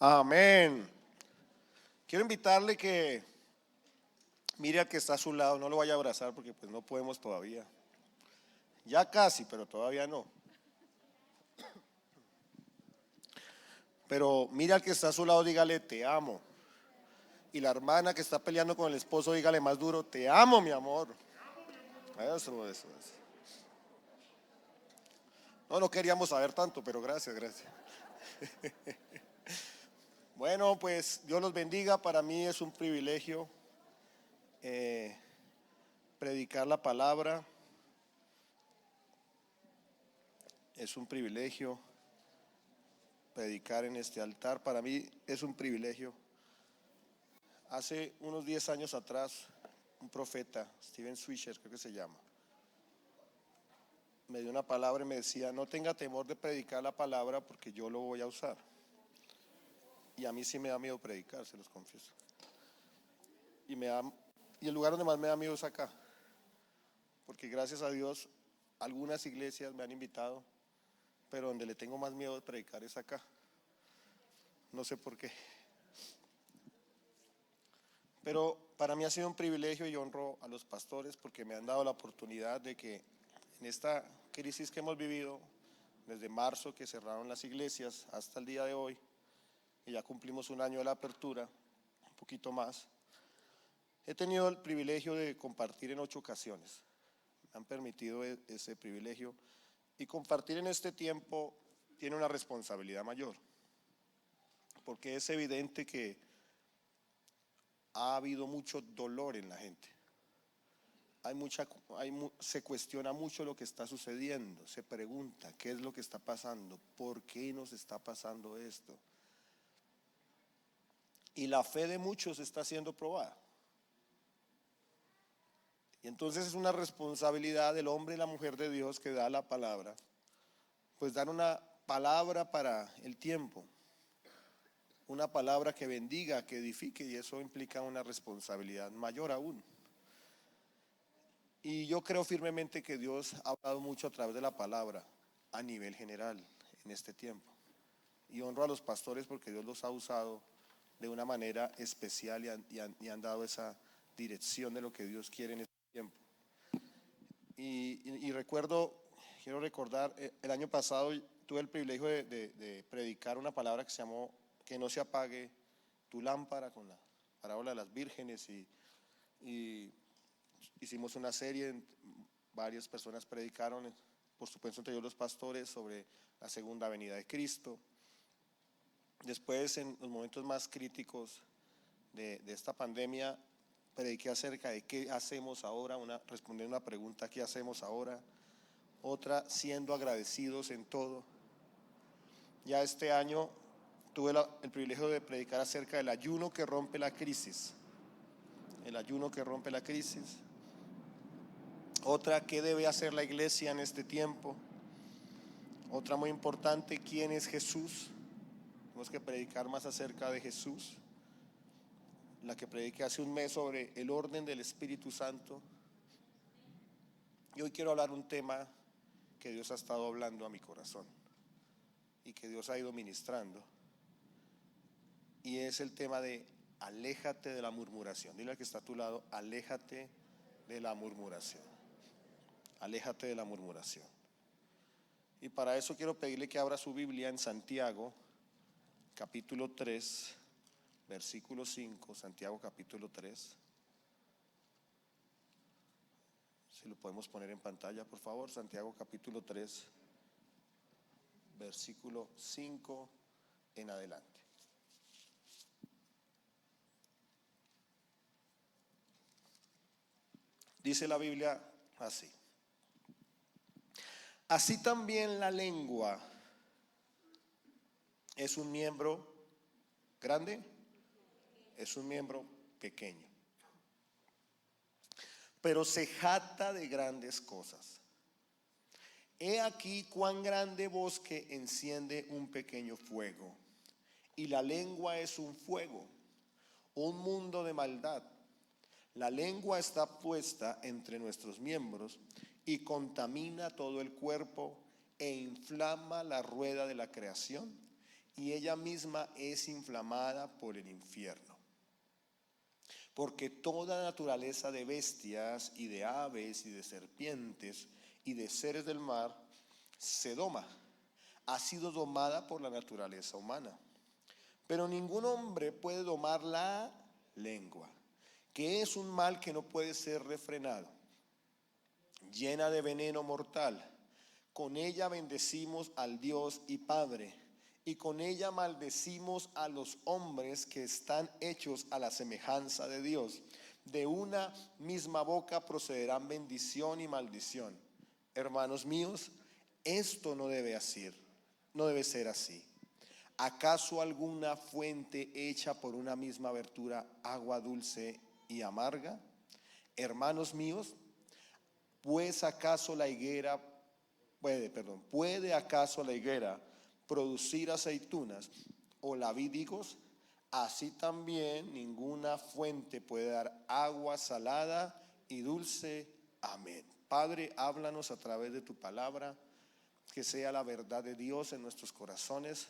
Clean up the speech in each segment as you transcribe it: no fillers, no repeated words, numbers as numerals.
Amén. Quiero invitarle que mire al que está a su lado, no lo vaya a abrazar porque pues no podemos todavía. Ya casi, pero todavía no. Pero mire al que está a su lado, dígale te amo. Y la hermana que está peleando con el esposo, dígale más duro, te amo, mi amor. Eso. No queríamos saber tanto, pero gracias. Bueno, pues Dios los bendiga. Para mí es un privilegio predicar la palabra. Es un privilegio predicar en este altar. Para mí es un privilegio. Hace unos 10 años atrás, un profeta, Steven Swisher creo que se llama, me dio una palabra y me decía, no tenga temor de predicar la palabra porque yo lo voy a usar. Y a mí sí me da miedo predicar, se los confieso. Y el lugar donde más me da miedo es acá, porque gracias a Dios algunas iglesias me han invitado, pero donde le tengo más miedo de predicar es acá. No sé por qué. Pero para mí ha sido un privilegio y honro a los pastores porque me han dado la oportunidad de que en esta crisis que hemos vivido, desde marzo que cerraron las iglesias hasta el día de hoy, y ya cumplimos un año de la apertura, un poquito más, he tenido el privilegio de compartir en 8 ocasiones. Me han permitido ese privilegio y compartir en este tiempo tiene una responsabilidad mayor, porque es evidente que ha habido mucho dolor en la gente. Se cuestiona mucho lo que está sucediendo, se pregunta qué es lo que está pasando, por qué nos está pasando esto. Y la fe de muchos está siendo probada. Y entonces es una responsabilidad del hombre y la mujer de Dios que da la palabra, pues dar una palabra para el tiempo, una palabra que bendiga, que edifique, y eso implica una responsabilidad mayor aún. Y yo creo firmemente que Dios ha hablado mucho a través de la palabra a nivel general en este tiempo. Y honro a los pastores porque Dios los ha usado de una manera especial y han dado esa dirección de lo que Dios quiere en este tiempo. Quiero recordar, el año pasado tuve el privilegio de predicar una palabra que se llamó que no se apague tu lámpara, con la parábola de las vírgenes, y hicimos una serie, varias personas predicaron, por supuesto entre ellos los pastores, sobre la segunda venida de Cristo. Después, en los momentos más críticos de esta pandemia, prediqué acerca de qué hacemos ahora, respondiendo una pregunta, ¿qué hacemos ahora? Otra, siendo agradecidos en todo. Ya este año tuve el privilegio de predicar acerca del ayuno que rompe la crisis. El ayuno que rompe la crisis. Otra, ¿qué debe hacer la iglesia en este tiempo? Otra muy importante, ¿quién es Jesús? Tenemos que predicar más acerca de Jesús. La que prediqué hace un mes sobre el orden del Espíritu Santo. Y hoy quiero hablar un tema que Dios ha estado hablando a mi corazón y que Dios ha ido ministrando. Y es el tema de aléjate de la murmuración. Dile al que está a tu lado, aléjate de la murmuración. Aléjate de la murmuración. Y para eso quiero pedirle que abra su Biblia en Santiago, capítulo 3, versículo 5. Santiago, capítulo 3. Si lo podemos poner en pantalla, por favor. Santiago, capítulo 3, versículo 5 en adelante. Dice la Biblia así. Así también la lengua es un miembro grande, es un miembro pequeño, pero se jacta de grandes cosas. He aquí cuán grande bosque enciende un pequeño fuego, y la lengua es un fuego, un mundo de maldad. La lengua está puesta entre nuestros miembros y contamina todo el cuerpo e inflama la rueda de la creación y ella misma es inflamada por el infierno. Porque toda naturaleza de bestias y de aves y de serpientes y de seres del mar se doma, ha sido domada por la naturaleza humana. Pero ningún hombre puede domar la lengua, que es un mal que no puede ser refrenado, llena de veneno mortal. Con ella bendecimos al Dios y Padre, y con ella maldecimos a los hombres que están hechos a la semejanza de Dios. De una misma boca procederán bendición y maldición. Hermanos míos, esto no debe ser así. ¿Acaso alguna fuente hecha por una misma abertura agua dulce y amarga? Hermanos míos, pues acaso la higuera ¿puede acaso la higuera producir aceitunas o la vid higos? Así también ninguna fuente puede dar agua salada y dulce. Amén. Padre, háblanos a través de tu palabra, que sea la verdad de Dios en nuestros corazones.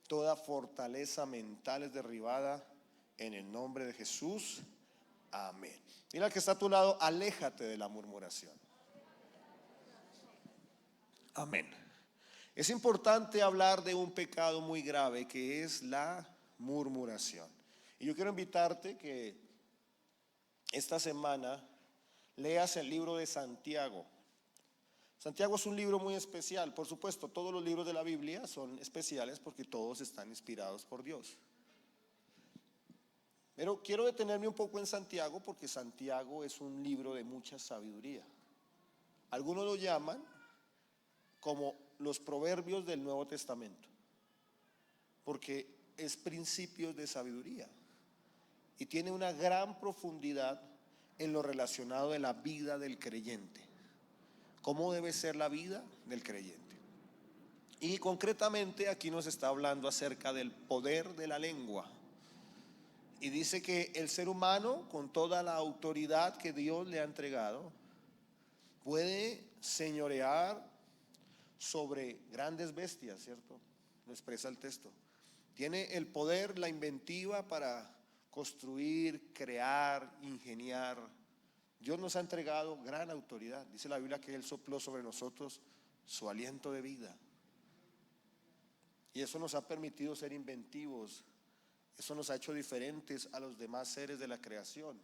Toda fortaleza mental es derribada en el nombre de Jesús. Amén. Mira al que está a tu lado, aléjate de la murmuración. Amén. Es importante hablar de un pecado muy grave que es la murmuración. Y yo quiero invitarte que esta semana leas el libro de Santiago. Santiago es un libro muy especial. Por supuesto, todos los libros de la Biblia son especiales porque todos están inspirados por Dios. Pero quiero detenerme un poco en Santiago porque Santiago es un libro de mucha sabiduría. Algunos lo llaman como los proverbios del Nuevo Testamento, porque es principios de sabiduría y tiene una gran profundidad en lo relacionado de la vida del creyente. ¿Cómo debe ser la vida del creyente? Y concretamente aquí nos está hablando acerca del poder de la lengua. Y dice que el ser humano, con toda la autoridad que Dios le ha entregado, puede señorear sobre grandes bestias, ¿cierto? Lo expresa el texto. Tiene el poder, la inventiva para construir, crear, ingeniar. Dios nos ha entregado gran autoridad. Dice la Biblia que Él sopló sobre nosotros su aliento de vida. Y eso nos ha permitido ser inventivos. Eso nos ha hecho diferentes a los demás seres de la creación.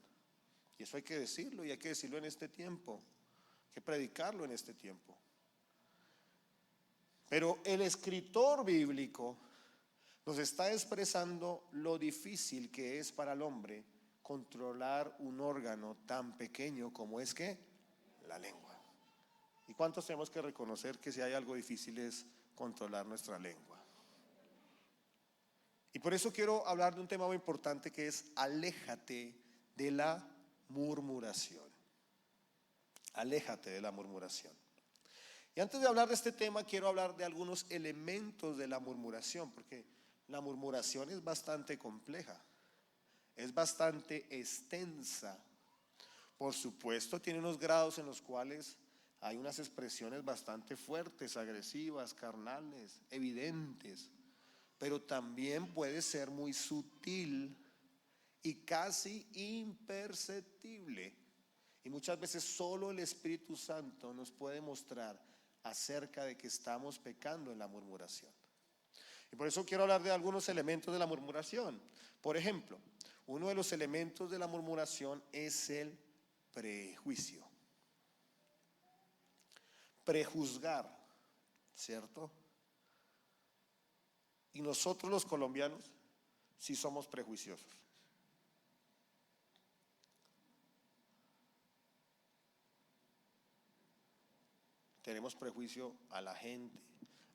Y eso hay que decirlo, y hay que decirlo en este tiempo. Hay que predicarlo en este tiempo. Pero el escritor bíblico nos está expresando lo difícil que es para el hombre controlar un órgano tan pequeño como es que la lengua. ¿Y cuántos tenemos que reconocer que si hay algo difícil es controlar nuestra lengua? Y por eso quiero hablar de un tema muy importante que es aléjate de la murmuración. Aléjate de la murmuración. Y antes de hablar de este tema, quiero hablar de algunos elementos de la murmuración, porque la murmuración es bastante compleja, es bastante extensa. Por supuesto, tiene unos grados en los cuales hay unas expresiones bastante fuertes, agresivas, carnales, evidentes, pero también puede ser muy sutil y casi imperceptible. Y muchas veces solo el Espíritu Santo nos puede mostrar acerca de que estamos pecando en la murmuración. Y por eso quiero hablar de algunos elementos de la murmuración. Por ejemplo, uno de los elementos de la murmuración es el prejuicio. Prejuzgar, ¿cierto? Y nosotros los colombianos sí somos prejuiciosos. Tenemos prejuicio a la gente,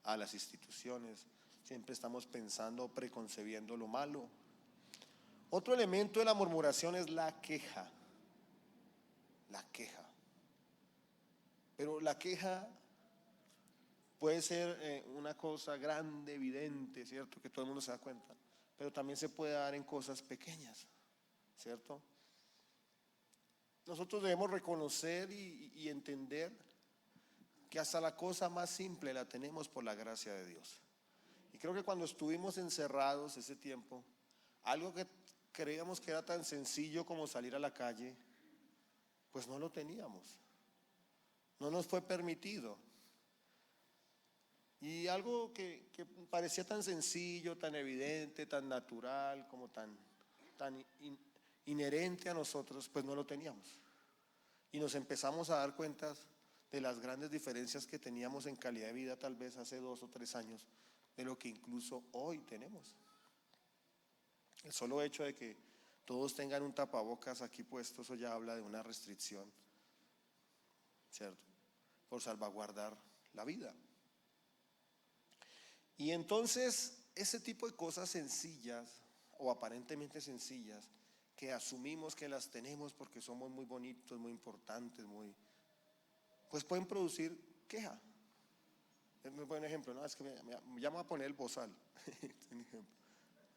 a las instituciones. Siempre estamos pensando, preconcebiendo lo malo. Otro elemento de la murmuración es la queja. La queja. Pero la queja puede ser una cosa grande, evidente, ¿cierto? Que todo el mundo se da cuenta. Pero también se puede dar en cosas pequeñas, ¿cierto? Nosotros debemos reconocer y entender que hasta la cosa más simple la tenemos por la gracia de Dios. Y creo que cuando estuvimos encerrados ese tiempo, algo que creíamos que era tan sencillo como salir a la calle, pues no lo teníamos. No nos fue permitido. Y algo que parecía tan sencillo, tan evidente, tan natural, como tan inherente a nosotros, pues no lo teníamos. Y nos empezamos a dar cuenta de las grandes diferencias que teníamos en calidad de vida tal vez hace 2 o 3 años, de lo que incluso hoy tenemos. El solo hecho de que todos tengan un tapabocas aquí puesto, eso ya habla de una restricción, ¿cierto? Por salvaguardar la vida. Y entonces, ese tipo de cosas sencillas o aparentemente sencillas, que asumimos que las tenemos porque somos muy bonitos, muy importantes, pues pueden producir queja. Es muy buen ejemplo, ¿no? Es que me llamo a poner el bozal.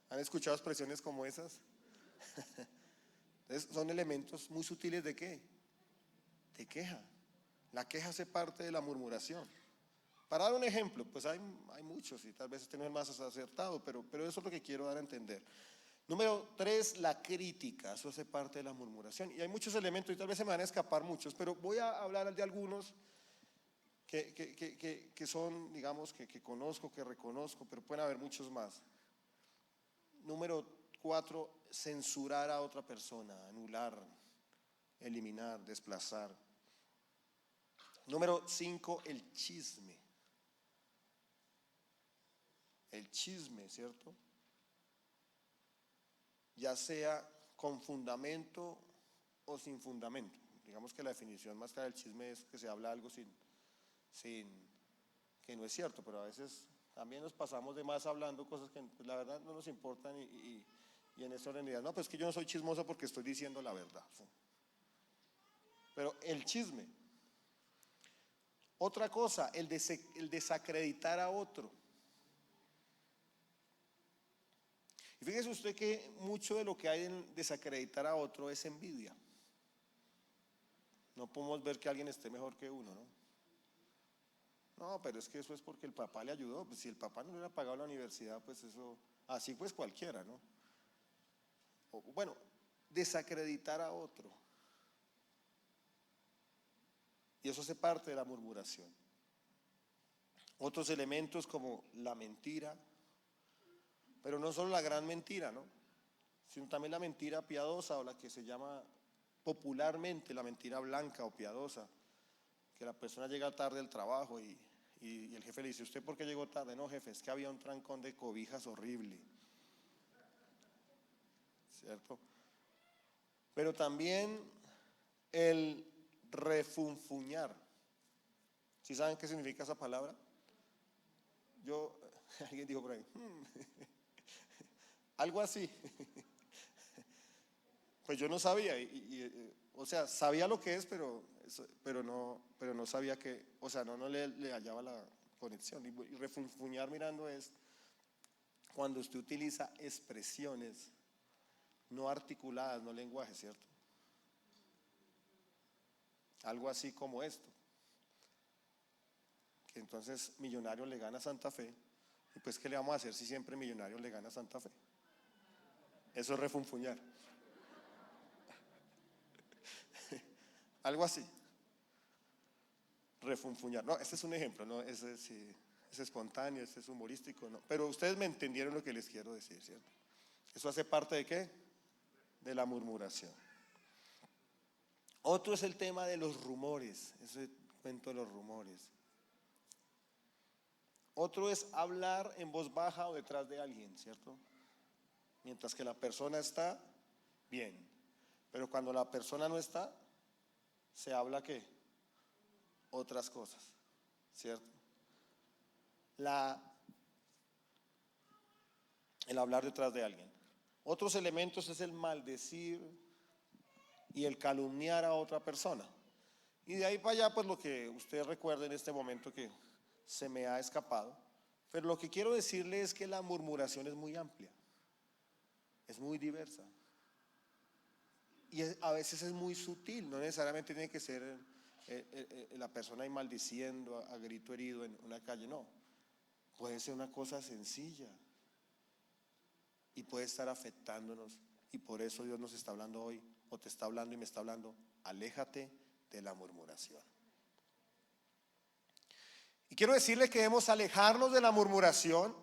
¿Han escuchado expresiones como esas? Entonces, son elementos muy sutiles ¿de qué? De queja. La queja hace parte de la murmuración. Para dar un ejemplo, pues hay muchos y tal vez este no es el más acertado, pero eso es lo que quiero dar a entender. Número 3, la crítica, eso hace parte de la murmuración. Y hay muchos elementos y tal vez se me van a escapar muchos, pero voy a hablar de algunos que son, digamos, que conozco, que reconozco, pero pueden haber muchos más. Número 4, censurar a otra persona, anular, eliminar, desplazar. Número 5, el chisme. El chisme, ¿cierto? Ya sea con fundamento o sin fundamento. Digamos que la definición más clara del chisme es que se habla algo que no es cierto, pero a veces también nos pasamos de más hablando cosas que pues, la verdad no nos importan y en esa realidad, no, pues que yo no soy chismoso porque estoy diciendo la verdad. Pero el chisme. Otra cosa, el desacreditar a otro. Y fíjese usted que mucho de lo que hay en desacreditar a otro es envidia. No podemos ver que alguien esté mejor que uno, ¿no? No, pero es que eso es porque el papá le ayudó. Pues si el papá no le hubiera pagado la universidad, pues eso, así pues cualquiera, ¿no? O, bueno, desacreditar a otro. Y eso hace parte de la murmuración. Otros elementos como la mentira, pero no solo la gran mentira, ¿no? Sino también la mentira piadosa o la que se llama popularmente la mentira blanca o piadosa, que la persona llega tarde al trabajo y el jefe le dice, ¿usted por qué llegó tarde? No, jefe, es que había un trancón de cobijas horrible, ¿cierto? Pero también el refunfuñar. ¿Sí saben qué significa esa palabra? Alguien dijo por ahí, algo así. Pues yo no sabía, o sea, sabía lo que es, pero no sabía que, o sea, no le hallaba la conexión. Y refunfuñar mirando es cuando usted utiliza expresiones no articuladas, no lenguaje, ¿cierto? Algo así como esto. Que entonces Millonarios le gana a Santa Fe, y pues ¿qué le vamos a hacer si siempre Millonarios le gana a Santa Fe? Eso es refunfuñar. Algo así. Refunfuñar. No, este es un ejemplo, no, ese es espontáneo, ese es humorístico, no. Pero ustedes me entendieron lo que les quiero decir, ¿cierto? Eso hace parte ¿de qué? De la murmuración. Otro es el tema de los rumores, ese cuento de los rumores. Otro es hablar en voz baja o detrás de alguien, ¿cierto? Mientras que la persona está bien, pero cuando la persona no está, se habla ¿qué? Otras cosas, ¿cierto? El hablar detrás de alguien. Otros elementos es el maldecir y el calumniar a otra persona. Y de ahí para allá, pues lo que usted recuerde en este momento que se me ha escapado. Pero lo que quiero decirle es que la murmuración es muy amplia, es muy diversa. Y a veces es muy sutil, no necesariamente tiene que ser la persona ahí maldiciendo a grito herido en una calle, no. puede ser una cosa sencilla y puede estar afectándonos. Y por eso Dios nos está hablando hoy, o te está hablando y me está hablando: aléjate de la murmuración. Y quiero decirle que debemos alejarnos de la murmuración.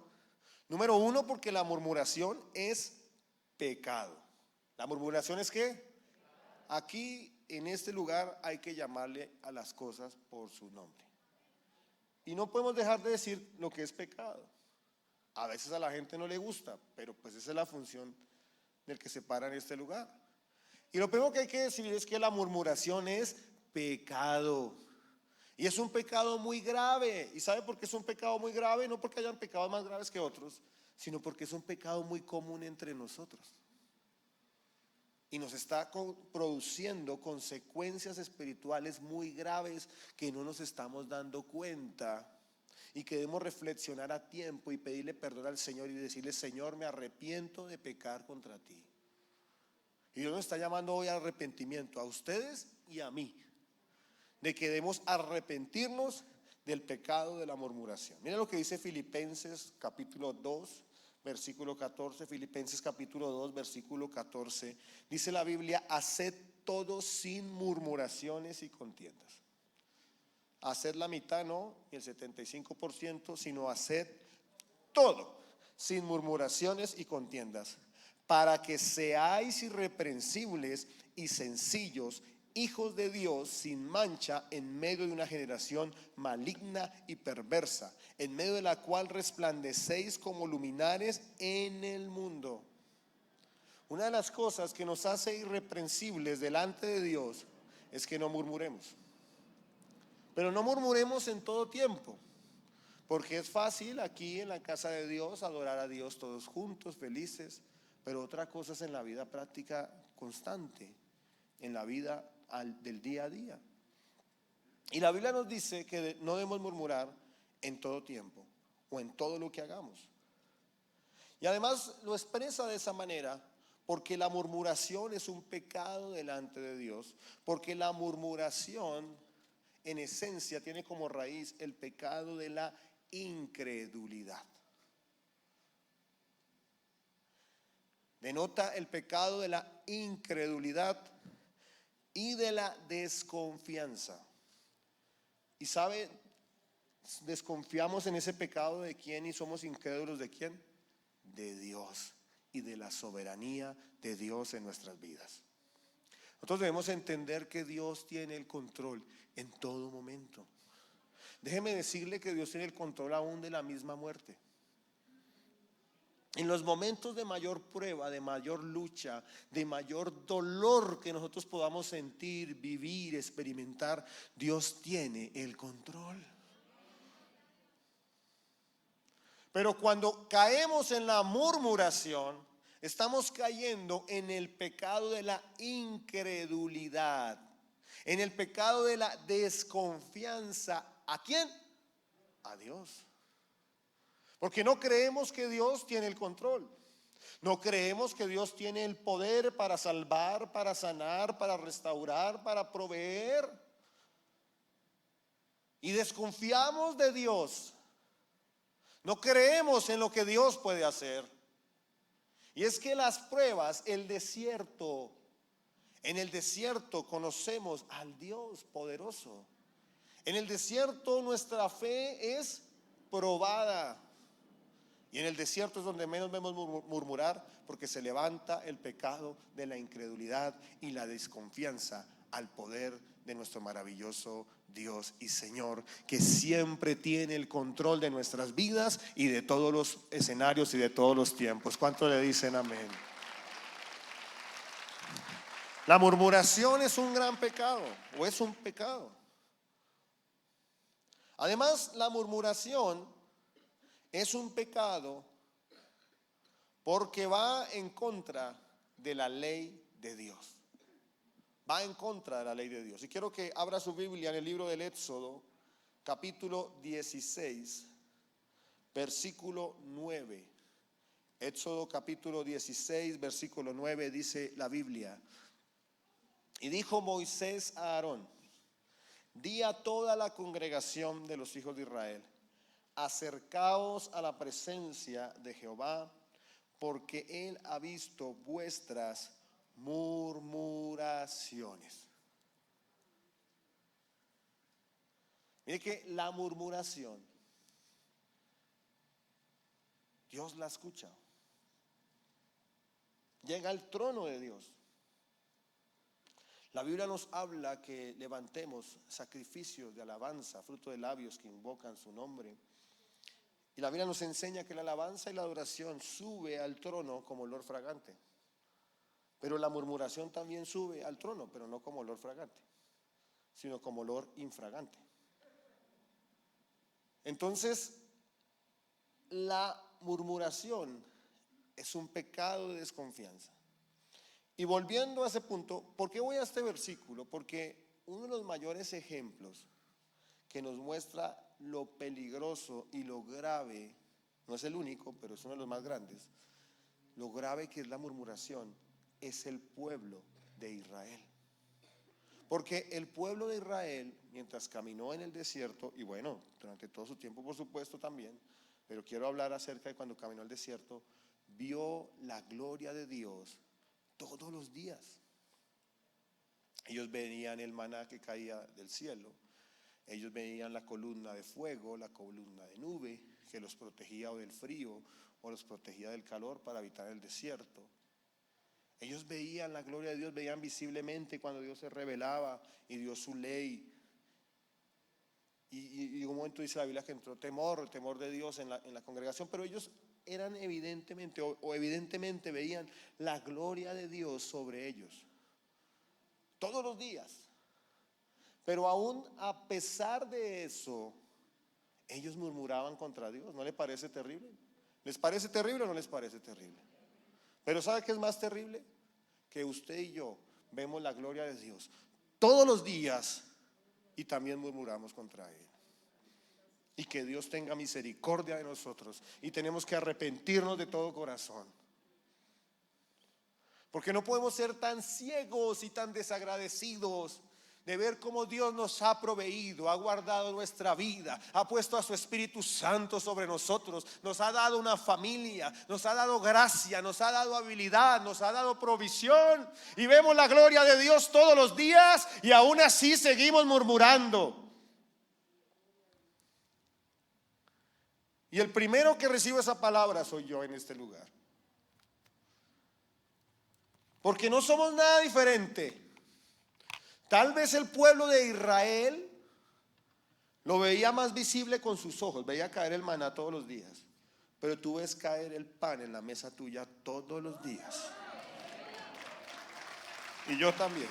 Número uno, porque la murmuración es pecado. ¿La murmuración es qué? Aquí en este lugar hay que llamarle a las cosas por su nombre. Y no podemos dejar de decir lo que es pecado. A veces a la gente no le gusta, pero pues esa es la función del que se para en este lugar. Y lo primero que hay que decir es que la murmuración es pecado. Y es un pecado muy grave. ¿Y sabe por qué es un pecado muy grave? No porque hayan pecados más graves que otros, sino porque es un pecado muy común entre nosotros. Y nos está produciendo consecuencias espirituales muy graves que no nos estamos dando cuenta, y que debemos reflexionar a tiempo y pedirle perdón al Señor y decirle: Señor, me arrepiento de pecar contra ti. Y Dios nos está llamando hoy al arrepentimiento, a ustedes y a mí, de que debemos arrepentirnos del pecado de la murmuración. Mira lo que dice Filipenses capítulo 2, versículo 14. Filipenses capítulo 2, versículo 14. Dice la Biblia: haced todo sin murmuraciones y contiendas. Haced la mitad, no, y el 75%, sino haced todo sin murmuraciones y contiendas, para que seáis irreprensibles y sencillos, hijos de Dios sin mancha, en medio de una generación maligna y perversa, en medio de la cual resplandecéis como luminares en el mundo. Una de las cosas que nos hace irreprensibles delante de Dios es que no murmuremos. Pero no murmuremos en todo tiempo, porque es fácil aquí en la casa de Dios adorar a Dios todos juntos, felices, pero otra cosa es en la vida práctica constante, en la vida del día a día. Y la Biblia nos dice que no debemos murmurar en todo tiempo o en todo lo que hagamos. Y además lo expresa de esa manera porque la murmuración es un pecado delante de Dios, porque la murmuración en esencia tiene como raíz el pecado de la incredulidad. Denota el pecado de la incredulidad y de la desconfianza. Y sabe, desconfiamos en ese pecado de quién y somos incrédulos de quién, de Dios y de la soberanía de Dios en nuestras vidas. Nosotros debemos entender que Dios tiene el control en todo momento. Déjeme decirle que Dios tiene el control aún de la misma muerte. En los momentos de mayor prueba, de mayor lucha, de mayor dolor que nosotros podamos sentir, vivir, experimentar, Dios tiene el control. Pero cuando caemos en la murmuración, estamos cayendo en el pecado de la incredulidad, en el pecado de la desconfianza. ¿A quién? A Dios. Porque no creemos que Dios tiene el control. No creemos que Dios tiene el poder para salvar, para sanar, para restaurar, para proveer. Y desconfiamos de Dios. No creemos en lo que Dios puede hacer. Y es que las pruebas, el desierto, en el desierto conocemos al Dios poderoso. En el desierto nuestra fe es probada. Y en el desierto es donde menos vemos murmurar, porque se levanta el pecado de la incredulidad y la desconfianza al poder de nuestro maravilloso Dios y Señor, que siempre tiene el control de nuestras vidas y de todos los escenarios y de todos los tiempos. ¿Cuánto le dicen amén? La murmuración es un gran pecado, o es un pecado. Además, la murmuración es un pecado porque va en contra de la ley de Dios. Va en contra de la ley de Dios. Y quiero que abra su Biblia en el libro del Éxodo, capítulo 16, versículo 9. Éxodo capítulo 16, versículo 9, dice la Biblia: y dijo Moisés a Aarón: di a toda la congregación de los hijos de Israel: acercaos a la presencia de Jehová, porque Él ha visto vuestras murmuraciones. Mire que la murmuración, Dios la escucha. Llega al trono de Dios. La Biblia nos habla que levantemos sacrificios de alabanza, fruto de labios que invocan su nombre. Y la Biblia nos enseña que la alabanza y la adoración sube al trono como olor fragante. Pero la murmuración también sube al trono, pero no como olor fragante, sino como olor infragante. Entonces, la murmuración es un pecado de desconfianza. Y volviendo a ese punto, ¿por qué voy a este versículo? Porque uno de los mayores ejemplos que nos muestra lo peligroso y lo grave, no es el único, pero es uno de los más grandes, lo grave que es la murmuración, es el pueblo de Israel. Porque el pueblo de Israel, mientras caminó en el desierto, y bueno, durante todo su tiempo por supuesto también, pero quiero hablar acerca de cuando caminó el desierto, vio la gloria de Dios todos los días. Ellos veían el maná que caía del cielo, ellos veían la columna de fuego, la columna de nube que los protegía o del frío o los protegía del calor para habitar el desierto. Ellos veían la gloria de Dios, veían visiblemente cuando Dios se revelaba y dio su ley. Y en un momento dice la Biblia que entró el temor de Dios en la congregación, pero ellos eran evidentemente o evidentemente veían la gloria de Dios sobre ellos todos los días. Pero aún a pesar de eso, ellos murmuraban contra Dios. ¿No les parece terrible? ¿Les parece terrible o no les parece terrible? Pero ¿sabe qué es más terrible? Que usted y yo vemos la gloria de Dios todos los días y también murmuramos contra Él. Y que Dios tenga misericordia de nosotros y tenemos que arrepentirnos de todo corazón. Porque no podemos ser tan ciegos y tan desagradecidos de ver cómo Dios nos ha proveído, ha guardado nuestra vida, ha puesto a su Espíritu Santo sobre nosotros, nos ha dado una familia, nos ha dado gracia, nos ha dado habilidad, nos ha dado provisión, y vemos la gloria de Dios todos los días y aún así seguimos murmurando. Y el primero que recibe esa palabra soy yo en este lugar. Porque no somos nada diferente. Tal vez el pueblo de Israel lo veía más visible con sus ojos, veía caer el maná todos los días, pero tú ves caer el pan en la mesa tuya todos los días. Y yo también.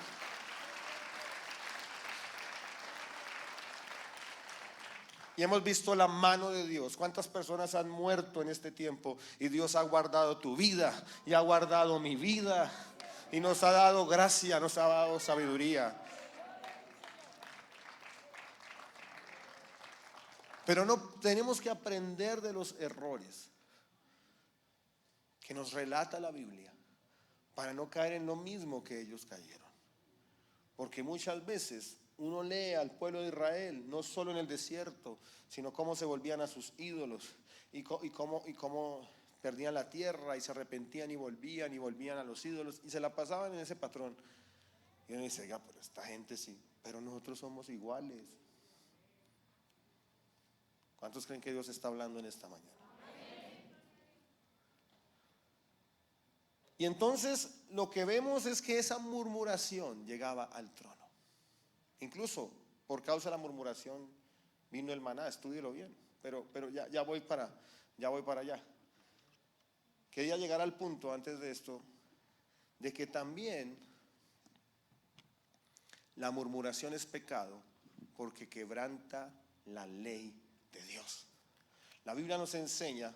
Y hemos visto la mano de Dios. ¿Cuántas personas han muerto en este tiempo? Y Dios ha guardado tu vida y ha guardado mi vida y nos ha dado gracia, nos ha dado sabiduría. Pero no tenemos que aprender de los errores que nos relata la Biblia para no caer en lo mismo que ellos cayeron. Porque muchas veces uno lee al pueblo de Israel, no solo en el desierto, sino cómo se volvían a sus ídolos y cómo perdían la tierra y se arrepentían y volvían a los ídolos y se la pasaban en ese patrón. Y uno dice, pero esta gente sí, pero nosotros somos iguales. ¿Cuántos creen que Dios está hablando en esta mañana? Y entonces lo que vemos es que esa murmuración llegaba al trono. Incluso por causa de la murmuración vino el maná, estúdielo bien. Pero ya voy para allá. Quería llegar al punto antes de esto, de que también la murmuración es pecado porque quebranta la ley de Dios. La Biblia nos enseña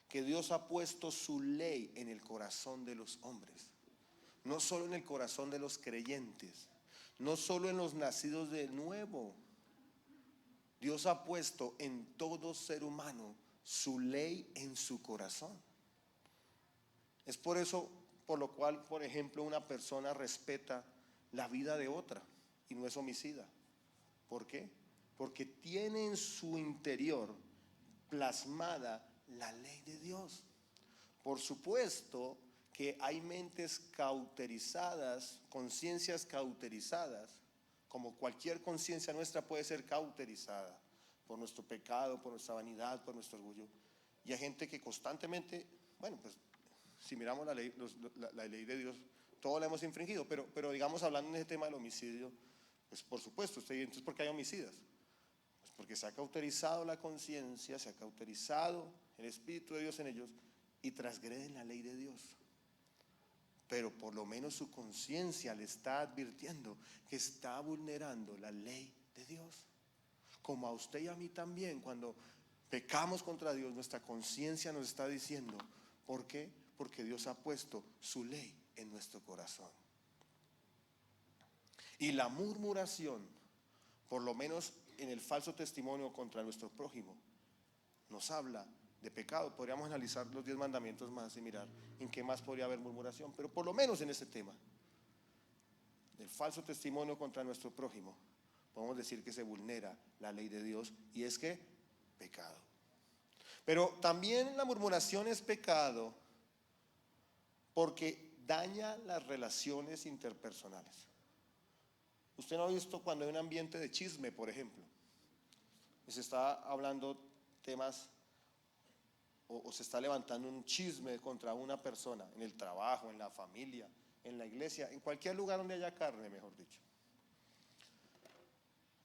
que Dios ha puesto su ley en el corazón de los hombres, no solo en el corazón de los creyentes, no solo en los nacidos de nuevo. Dios ha puesto en todo ser humano su ley en su corazón. Es por eso por lo cual, por ejemplo, una persona respeta la vida de otra y no es homicida. ¿Por qué? Porque tiene en su interior plasmada la ley de Dios. Por supuesto que hay mentes cauterizadas, conciencias cauterizadas, como cualquier conciencia nuestra puede ser cauterizada por nuestro pecado, por nuestra vanidad, por nuestro orgullo. Y hay gente que constantemente, bueno, pues si miramos la ley de Dios, todo la hemos infringido, pero digamos, hablando en ese tema del homicidio, pues por supuesto, entonces ¿por qué hay homicidas? Pues porque se ha cauterizado la conciencia, se ha cauterizado el Espíritu de Dios en ellos y transgreden la ley de Dios. Pero por lo menos su conciencia le está advirtiendo que está vulnerando la ley de Dios. Como a usted y a mí también, cuando pecamos contra Dios, nuestra conciencia nos está diciendo, ¿por qué? Porque Dios ha puesto su ley en nuestro corazón. Y la murmuración, por lo menos en el falso testimonio contra nuestro prójimo, nos habla de pecado. Podríamos analizar los 10 mandamientos más y mirar en qué más podría haber murmuración, pero por lo menos en ese tema del falso testimonio contra nuestro prójimo, podemos decir que se vulnera la ley de Dios, y es que pecado. Pero también la murmuración es pecado porque daña las relaciones interpersonales. Usted no ha visto cuando hay un ambiente de chisme, por ejemplo, y se está hablando temas o se está levantando un chisme contra una persona, en el trabajo, en la familia, en la iglesia, en cualquier lugar donde haya carne, mejor dicho.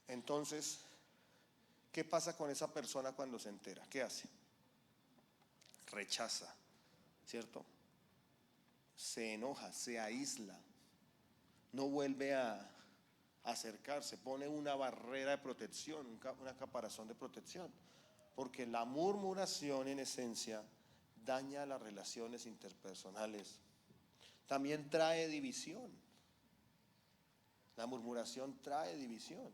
Entonces, ¿qué pasa con esa persona cuando se entera? ¿Qué hace? Rechaza, ¿cierto? Se enoja, se aísla, no vuelve a acercarse, pone una barrera de protección, una caparazón de protección, porque la murmuración en esencia daña las relaciones interpersonales. También trae división. La murmuración trae división,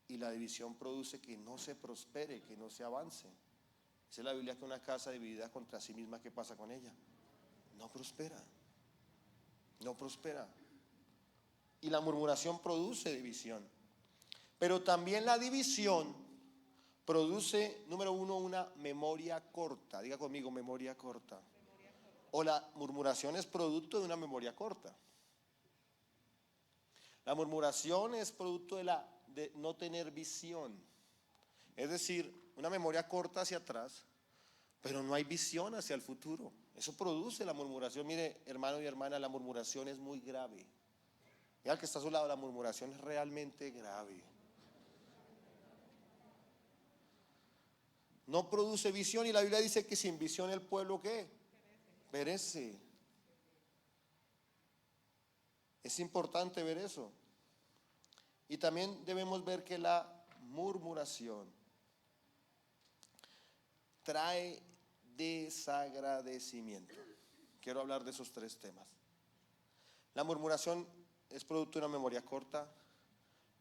y la división produce que no se prospere, que no se avance. Dice la Biblia que una casa dividida contra sí misma, ¿qué pasa con ella? No prospera, no prospera. Y la murmuración produce división. Pero también la división produce, número uno, una memoria corta. Diga conmigo, memoria corta. O la murmuración es producto de una memoria corta. La murmuración es producto de no tener visión. Es decir, una memoria corta hacia atrás, pero no hay visión hacia el futuro. Eso produce la murmuración. Mire, hermano y hermana, la murmuración es muy grave. Mira al que está a su lado, la murmuración es realmente grave. No produce visión, y la Biblia dice que sin visión el pueblo, ¿qué? Perece. Es importante ver eso. Y también debemos ver que la murmuración trae desagradecimiento. Quiero hablar de esos 3 temas. La murmuración es producto de una memoria corta.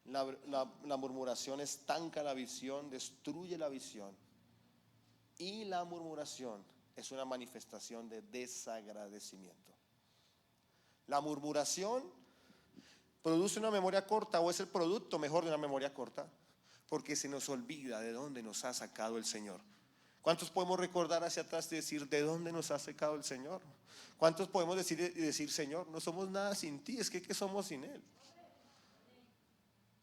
La murmuración estanca la visión, destruye la visión. Y la murmuración es una manifestación de desagradecimiento. La murmuración produce una memoria corta, o es el producto mejor de una memoria corta, porque se nos olvida de dónde nos ha sacado el Señor. ¿Cuántos podemos recordar hacia atrás y decir de dónde nos ha sacado el Señor? ¿Cuántos podemos decir, Señor, no somos nada sin ti? Es que ¿qué somos sin Él?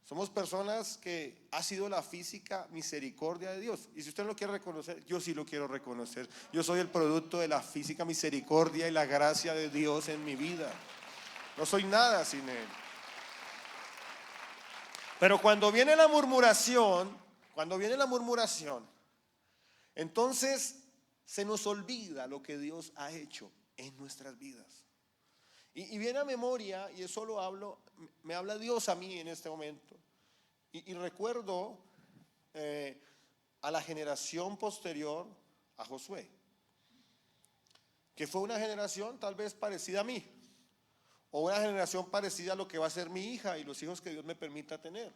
Somos personas que ha sido la física misericordia de Dios. Y si usted no lo quiere reconocer, yo sí lo quiero reconocer. Yo soy el producto de la física misericordia y la gracia de Dios en mi vida. No soy nada sin Él. Pero cuando viene la murmuración, entonces se nos olvida lo que Dios ha hecho en nuestras vidas. Y viene a memoria, y eso lo hablo, me habla Dios a mí en este momento. Y recuerdo a la generación posterior a Josué, que fue una generación tal vez parecida a mí, o una generación parecida a lo que va a ser mi hija y los hijos que Dios me permita tener.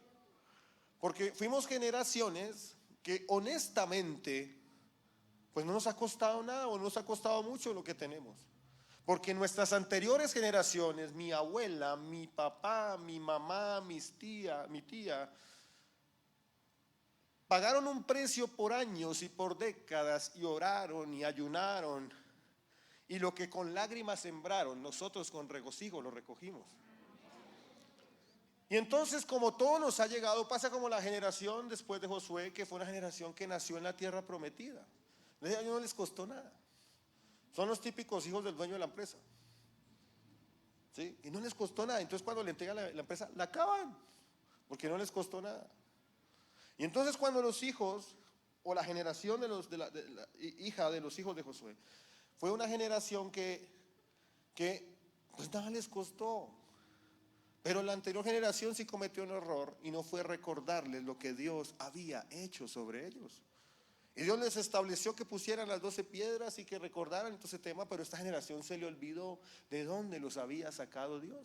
Porque fuimos generaciones que honestamente, pues no nos ha costado nada, o no nos ha costado mucho lo que tenemos. Porque nuestras anteriores generaciones, mi abuela, mi papá, mi mamá, mi tía, pagaron un precio por años y por décadas y oraron y ayunaron. Y lo que con lágrimas sembraron, nosotros con regocijo lo recogimos. Y entonces, como todo nos ha llegado, pasa como la generación después de Josué, que fue una generación que nació en la tierra prometida. A ellos no les costó nada. Son los típicos hijos del dueño de la empresa, ¿sí? Y no les costó nada. Entonces cuando le entregan la empresa, la acaban, porque no les costó nada. Y entonces cuando los hijos, o la generación de la hija de los hijos de Josué, fue una generación que pues nada les costó. Pero la anterior generación sí cometió un error y no fue recordarles lo que Dios había hecho sobre ellos. Y Dios les estableció que pusieran las 12 piedras y que recordaran todo ese tema, pero esta generación se le olvidó de dónde los había sacado Dios.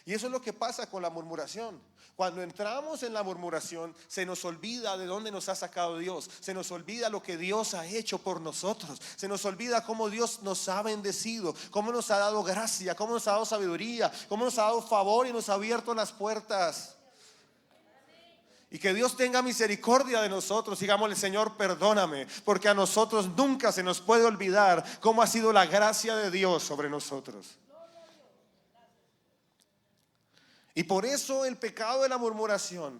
Y eso es lo que pasa con la murmuración. Cuando entramos en la murmuración, se nos olvida de dónde nos ha sacado Dios. Se nos olvida lo que Dios ha hecho por nosotros. Se nos olvida cómo Dios nos ha bendecido, cómo nos ha dado gracia, cómo nos ha dado sabiduría, cómo nos ha dado favor y nos ha abierto las puertas. Y que Dios tenga misericordia de nosotros. Digámosle: Señor, perdóname, porque a nosotros nunca se nos puede olvidar cómo ha sido la gracia de Dios sobre nosotros. Y por eso el pecado de la murmuración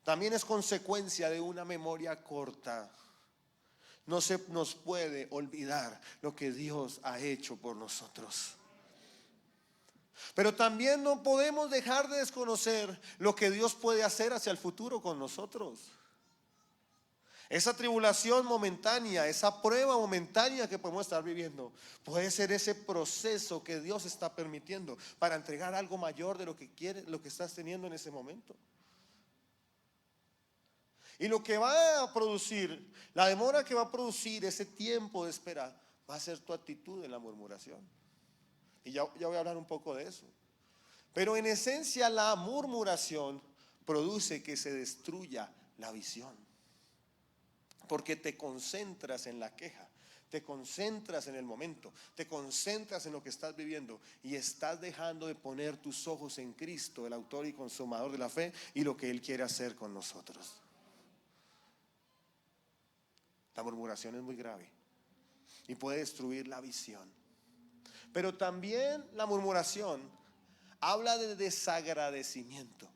también es consecuencia de una memoria corta. No se nos puede olvidar lo que Dios ha hecho por nosotros. Pero también no podemos dejar de desconocer lo que Dios puede hacer hacia el futuro con nosotros. Esa tribulación momentánea, esa prueba momentánea que podemos estar viviendo, puede ser ese proceso que Dios está permitiendo para entregar algo mayor de lo que quiere, lo que estás teniendo en ese momento. Y lo que va a producir, la demora que va a producir ese tiempo de espera, va a ser tu actitud en la murmuración. Y ya voy a hablar un poco de eso. Pero en esencia la murmuración produce que se destruya la visión. Porque te concentras en la queja, te concentras en el momento, te concentras en lo que estás viviendo y estás dejando de poner tus ojos en Cristo, el autor y consumador de la fe, y lo que Él quiere hacer con nosotros. La murmuración es muy grave y puede destruir la visión. Pero también la murmuración habla de desagradecimiento,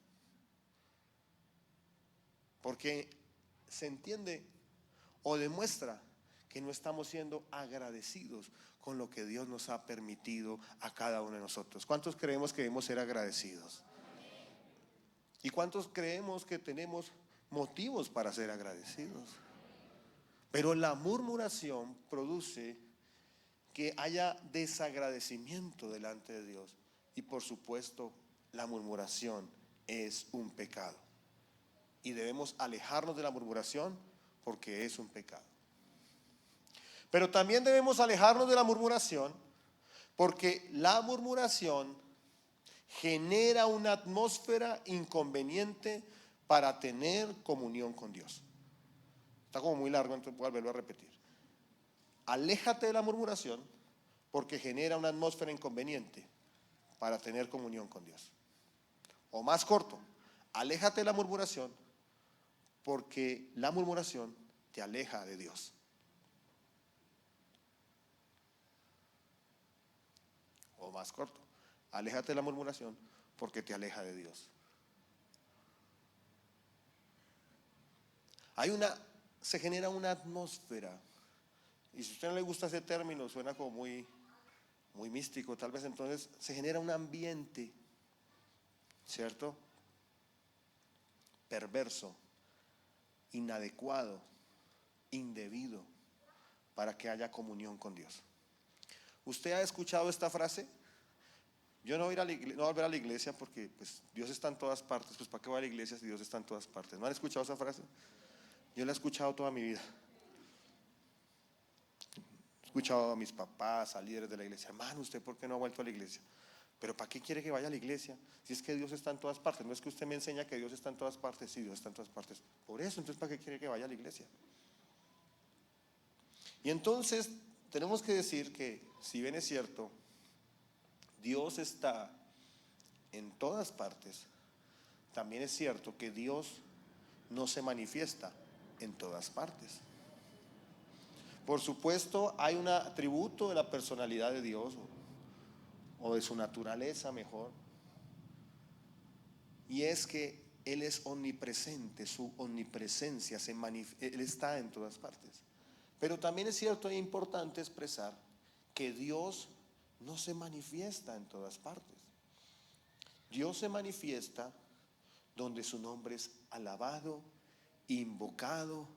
porque se entiende o demuestra que no estamos siendo agradecidos con lo que Dios nos ha permitido a cada uno de nosotros. ¿Cuántos creemos que debemos ser agradecidos? ¿Y cuántos creemos que tenemos motivos para ser agradecidos? Pero la murmuración produce que haya desagradecimiento delante de Dios. Y por supuesto, la murmuración es un pecado. Y debemos alejarnos de la murmuración porque es un pecado. Pero también debemos alejarnos de la murmuración porque la murmuración genera una atmósfera inconveniente para tener comunión con Dios. Está como muy largo, entonces voy a volverlo a repetir. Aléjate de la murmuración porque genera una atmósfera inconveniente para tener comunión con Dios. O más corto, aléjate de la murmuración porque la murmuración te aleja de Dios. O más corto, aléjate de la murmuración porque te aleja de Dios. Se genera una atmósfera, y si a usted no le gusta ese término, suena como muy místico, tal vez. Entonces se genera un ambiente, ¿cierto?, perverso, inadecuado, indebido para que haya comunión con Dios. ¿Usted ha escuchado esta frase? Yo no voy a volver a la iglesia porque pues, Dios está en todas partes. Pues ¿para qué voy a la iglesia si Dios está en todas partes? ¿No han escuchado esa frase? Yo la he escuchado toda mi vida. He escuchado a mis papás, a líderes de la iglesia: hermano, ¿usted por qué no ha vuelto a la iglesia? ¿Pero para qué quiere que vaya a la iglesia? Si es que Dios está en todas partes. No es que usted me enseña que Dios está en todas partes. Sí, Dios está en todas partes. Por eso, entonces, ¿para qué quiere que vaya a la iglesia? Y entonces tenemos que decir que, si bien es cierto, Dios está en todas partes, también es cierto que Dios no se manifiesta en todas partes. Por supuesto, hay un atributo de la personalidad de Dios o de su naturaleza mejor, y es que Él es omnipresente, su omnipresencia Él está en todas partes. Pero también es cierto e importante expresar que Dios no se manifiesta en todas partes. Dios se manifiesta donde su nombre es alabado, invocado,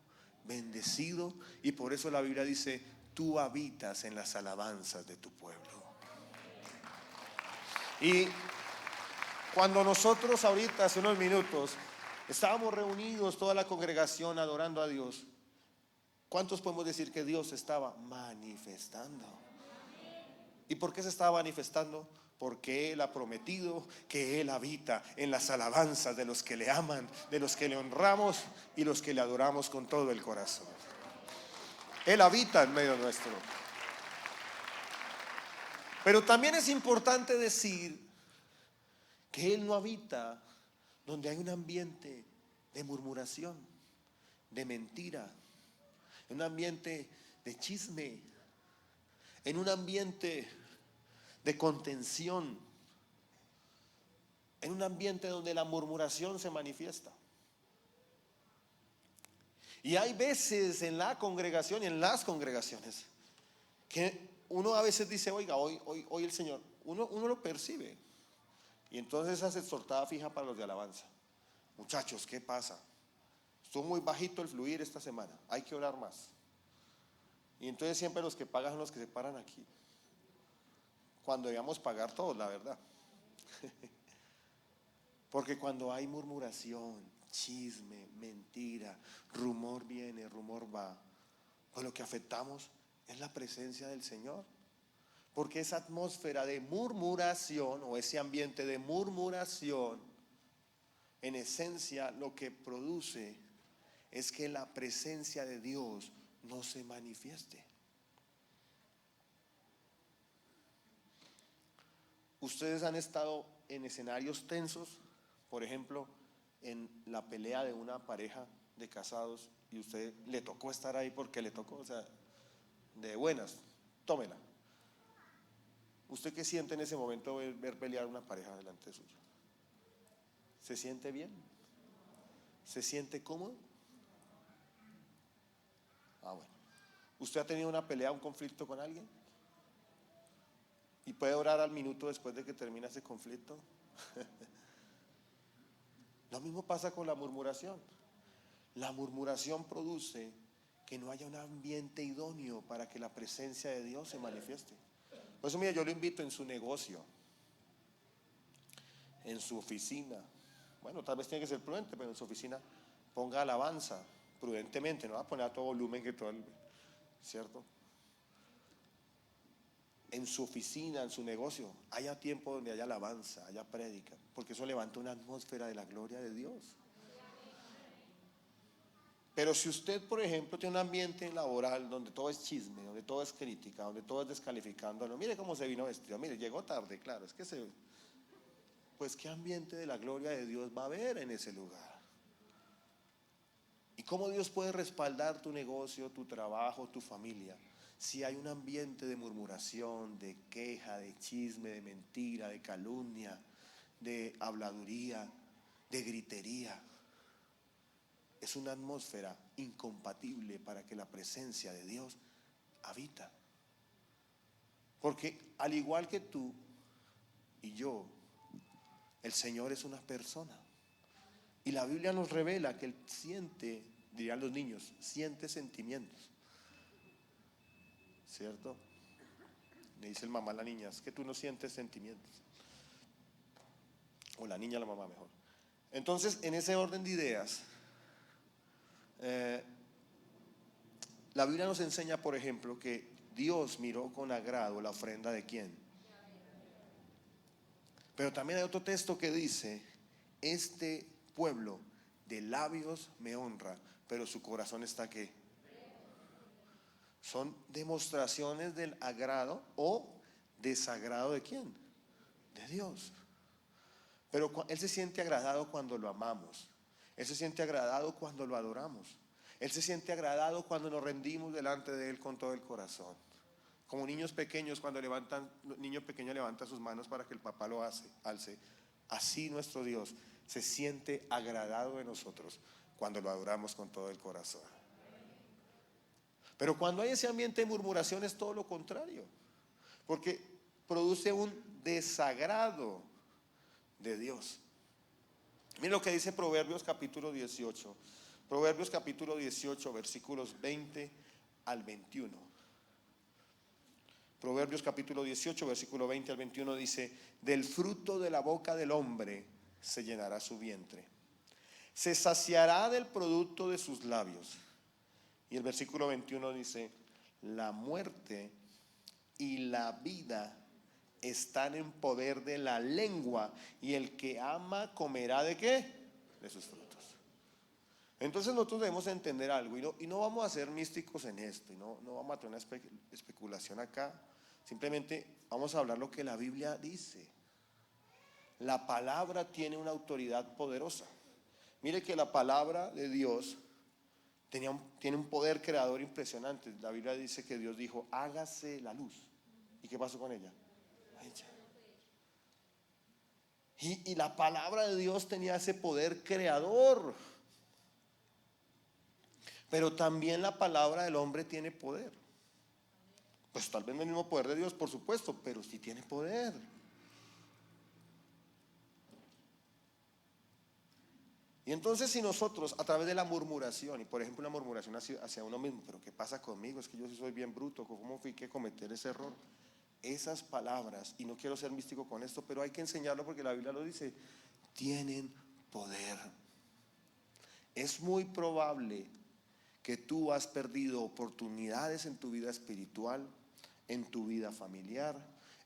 bendecido, y por eso la Biblia dice: tú habitas en las alabanzas de tu pueblo. Y cuando nosotros ahorita, hace unos minutos, estábamos reunidos, toda la congregación adorando a Dios, ¿cuántos podemos decir que Dios estaba manifestando? ¿Y por qué se estaba manifestando? Porque Él ha prometido que Él habita en las alabanzas de los que le aman, de los que le honramos y los que le adoramos con todo el corazón. Él habita en medio nuestro. Pero también es importante decir que Él no habita donde hay un ambiente de murmuración, de mentira, en un ambiente de chisme, en un ambiente de contención, en un ambiente donde la murmuración se manifiesta. Y hay veces en la congregación y en las congregaciones que uno a veces dice: oiga, hoy el Señor, uno lo percibe. Y entonces hace exhortada fija para los de alabanza: muchachos, ¿qué pasa? Estuvo muy bajito el fluir esta semana, hay que orar más. Y entonces siempre los que pagan son los que se paran aquí, cuando debíamos pagar todos, la verdad. Porque cuando hay murmuración, chisme, mentira, rumor viene, rumor va, pues lo que afectamos es la presencia del Señor. Porque esa atmósfera de murmuración, o ese ambiente de murmuración, en esencia lo que produce es que la presencia de Dios no se manifieste. Ustedes han estado en escenarios tensos, por ejemplo, en la pelea de una pareja de casados, y usted le tocó estar ahí porque le tocó, o sea, de buenas, tómela. ¿Usted qué siente en ese momento ver pelear una pareja delante suyo? ¿Se siente bien? ¿Se siente cómodo? Ah, bueno. ¿Usted ha tenido una pelea, un conflicto con alguien? ¿Y puede orar al minuto después de que termina ese conflicto? Lo mismo pasa con la murmuración. La murmuración produce que no haya un ambiente idóneo para que la presencia de Dios se manifieste. Por eso, mira, yo lo invito en su negocio, en su oficina. Bueno, tal vez tiene que ser prudente, pero en su oficina ponga alabanza prudentemente, no va a poner a todo volumen que todo el, ¿cierto? En su oficina, en su negocio, haya tiempo donde haya alabanza, haya prédica, porque eso levanta una atmósfera de la gloria de Dios. Pero si usted, por ejemplo, tiene un ambiente laboral donde todo es chisme, donde todo es crítica, donde todo es descalificándolo, mire cómo se vino vestido, mire, llegó tarde, claro, es que pues qué ambiente de la gloria de Dios va a haber en ese lugar. ¿Y cómo Dios puede respaldar tu negocio, tu trabajo, tu familia, si hay un ambiente de murmuración, de queja, de chisme, de mentira, de calumnia, de habladuría, de gritería? Es una atmósfera incompatible para que la presencia de Dios habita. Porque al igual que tú y yo, el Señor es una persona. Y la Biblia nos revela que Él siente, dirían los niños, siente sentimientos. ¿Cierto? Le dice el mamá a la niña: es que tú no sientes sentimientos. O la niña a la mamá, mejor. Entonces, en ese orden de ideas, la Biblia nos enseña, por ejemplo, que Dios miró con agrado la ofrenda de ¿quién? Pero también hay otro texto que dice: este pueblo de labios me honra, pero su corazón está ¿qué? Son demostraciones del agrado o desagrado de ¿quién? De Dios. Pero Él se siente agradado cuando lo amamos. Él se siente agradado cuando lo adoramos. Él se siente agradado cuando nos rendimos delante de Él con todo el corazón. Como niños pequeños, cuando un niño pequeño levanta sus manos para que el papá lo alce. Así nuestro Dios se siente agradado de nosotros cuando lo adoramos con todo el corazón. Pero cuando hay ese ambiente de murmuración es todo lo contrario, porque produce un desagrado de Dios. Miren lo que dice Proverbios capítulo 18. Proverbios capítulo 18, versículos 20 al 21. Proverbios capítulo 18, versículo 20 al 21 dice: del fruto de la boca del hombre se llenará su vientre, se saciará del producto de sus labios. Y el versículo 21 dice: la muerte y la vida están en poder de la lengua, y el que ama comerá ¿de qué? De sus frutos. Entonces nosotros debemos entender algo, y no vamos a ser místicos en esto, y no vamos a tener una especulación acá. Simplemente vamos a hablar lo que la Biblia dice. La palabra tiene una autoridad poderosa. Mire que la palabra de Dios tiene un poder creador impresionante. La Biblia dice que Dios dijo: hágase la luz. ¿Y qué pasó con ella? Y la palabra de Dios tenía ese poder creador. Pero también la palabra del hombre tiene poder. Pues tal vez no el mismo poder de Dios, por supuesto, pero sí tiene poder. Y entonces, si nosotros a través de la murmuración, y por ejemplo una murmuración hacia uno mismo: pero ¿qué pasa conmigo? Es que yo sí soy bien bruto, ¿cómo fui que cometer ese error? Esas palabras, y no quiero ser místico con esto, pero hay que enseñarlo porque la Biblia lo dice, tienen poder. Es muy probable que tú has perdido oportunidades en tu vida espiritual, en tu vida familiar,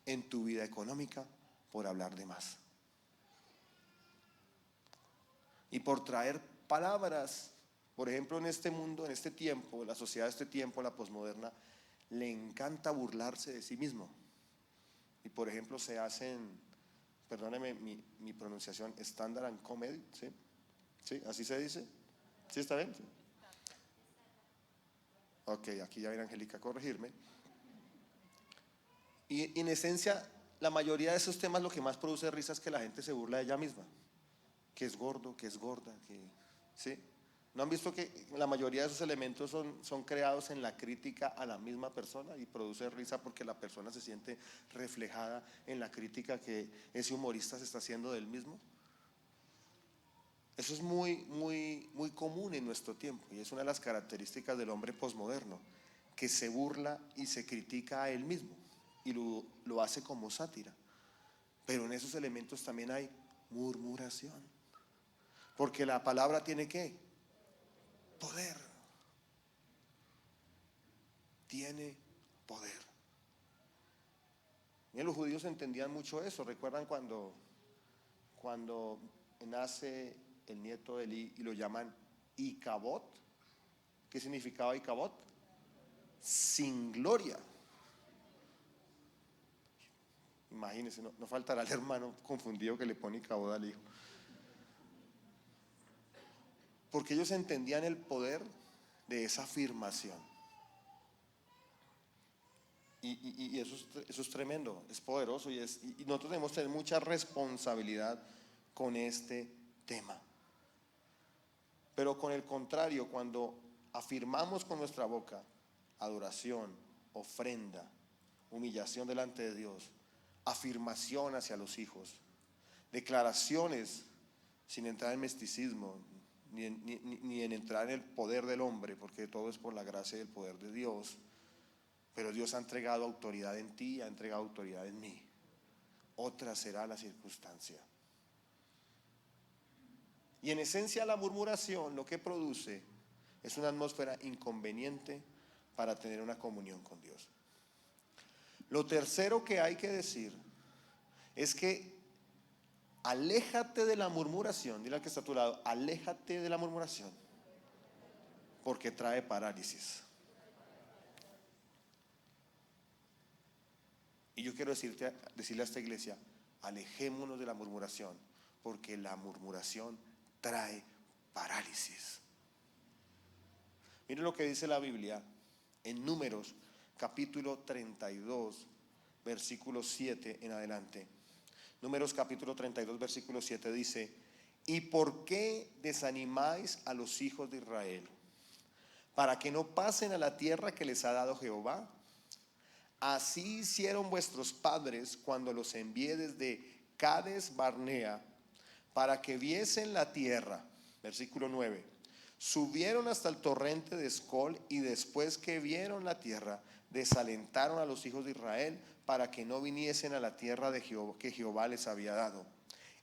en tu vida económica, por hablar de más. Y por traer palabras. Por ejemplo, en este mundo, en este tiempo, la sociedad de este tiempo, la posmoderna, le encanta burlarse de sí mismo. Y por ejemplo se hacen, perdóneme mi pronunciación, stand-up and comedy, ¿sí? ¿Sí? ¿Así se dice? ¿Sí está bien? ¿Sí? Ok, aquí ya viene Angélica a corregirme. Y en esencia, la mayoría de esos temas lo que más produce risa es que la gente se burla de ella misma. Que es gordo, que es gorda, ¿sí? ¿No han visto que la mayoría de esos elementos son creados en la crítica a la misma persona, y produce risa porque la persona se siente reflejada en la crítica que ese humorista se está haciendo del mismo? Eso es muy común en nuestro tiempo, y es una de las características del hombre posmoderno, que se burla y se critica a él mismo y lo hace como sátira. Pero en esos elementos también hay murmuración, porque la palabra tiene ¿qué? Poder. Tiene poder. Bien, los judíos entendían mucho eso. ¿Recuerdan cuando nace el nieto de Elí y lo llaman Icabod? ¿Qué significaba Icabod? Sin gloria. Imagínense, no faltará el hermano confundido que le pone Icabod al hijo. Porque ellos entendían el poder de esa afirmación. Y eso es tremendo, es poderoso, y nosotros debemos tener mucha responsabilidad con este tema. Pero con el contrario, cuando afirmamos con nuestra boca adoración, ofrenda, humillación delante de Dios, afirmación hacia los hijos, declaraciones sin entrar en misticismo, ni en entrar en el poder del hombre, porque todo es por la gracia y el poder de Dios. Pero Dios ha entregado autoridad en ti, ha entregado autoridad en mí. Otra será la circunstancia. Y en esencia la murmuración lo que produce es una atmósfera inconveniente para tener una comunión con Dios. Lo tercero que hay que decir es que aléjate de la murmuración. Dile al que está a tu lado: aléjate de la murmuración, porque trae parálisis. Y yo quiero decirle a esta iglesia: alejémonos de la murmuración, porque la murmuración trae parálisis. Miren lo que dice la Biblia en Números capítulo 32, versículo 7 en adelante. Números capítulo 32, versículo 7 dice: ¿y por qué desanimáis a los hijos de Israel, para que no pasen a la tierra que les ha dado Jehová? Así hicieron vuestros padres cuando los envié desde Cades Barnea para que viesen la tierra. Versículo 9: subieron hasta el torrente de Escol, y después que vieron la tierra, desalentaron a los hijos de Israel para que no viniesen a la tierra de Jehová, que Jehová les había dado.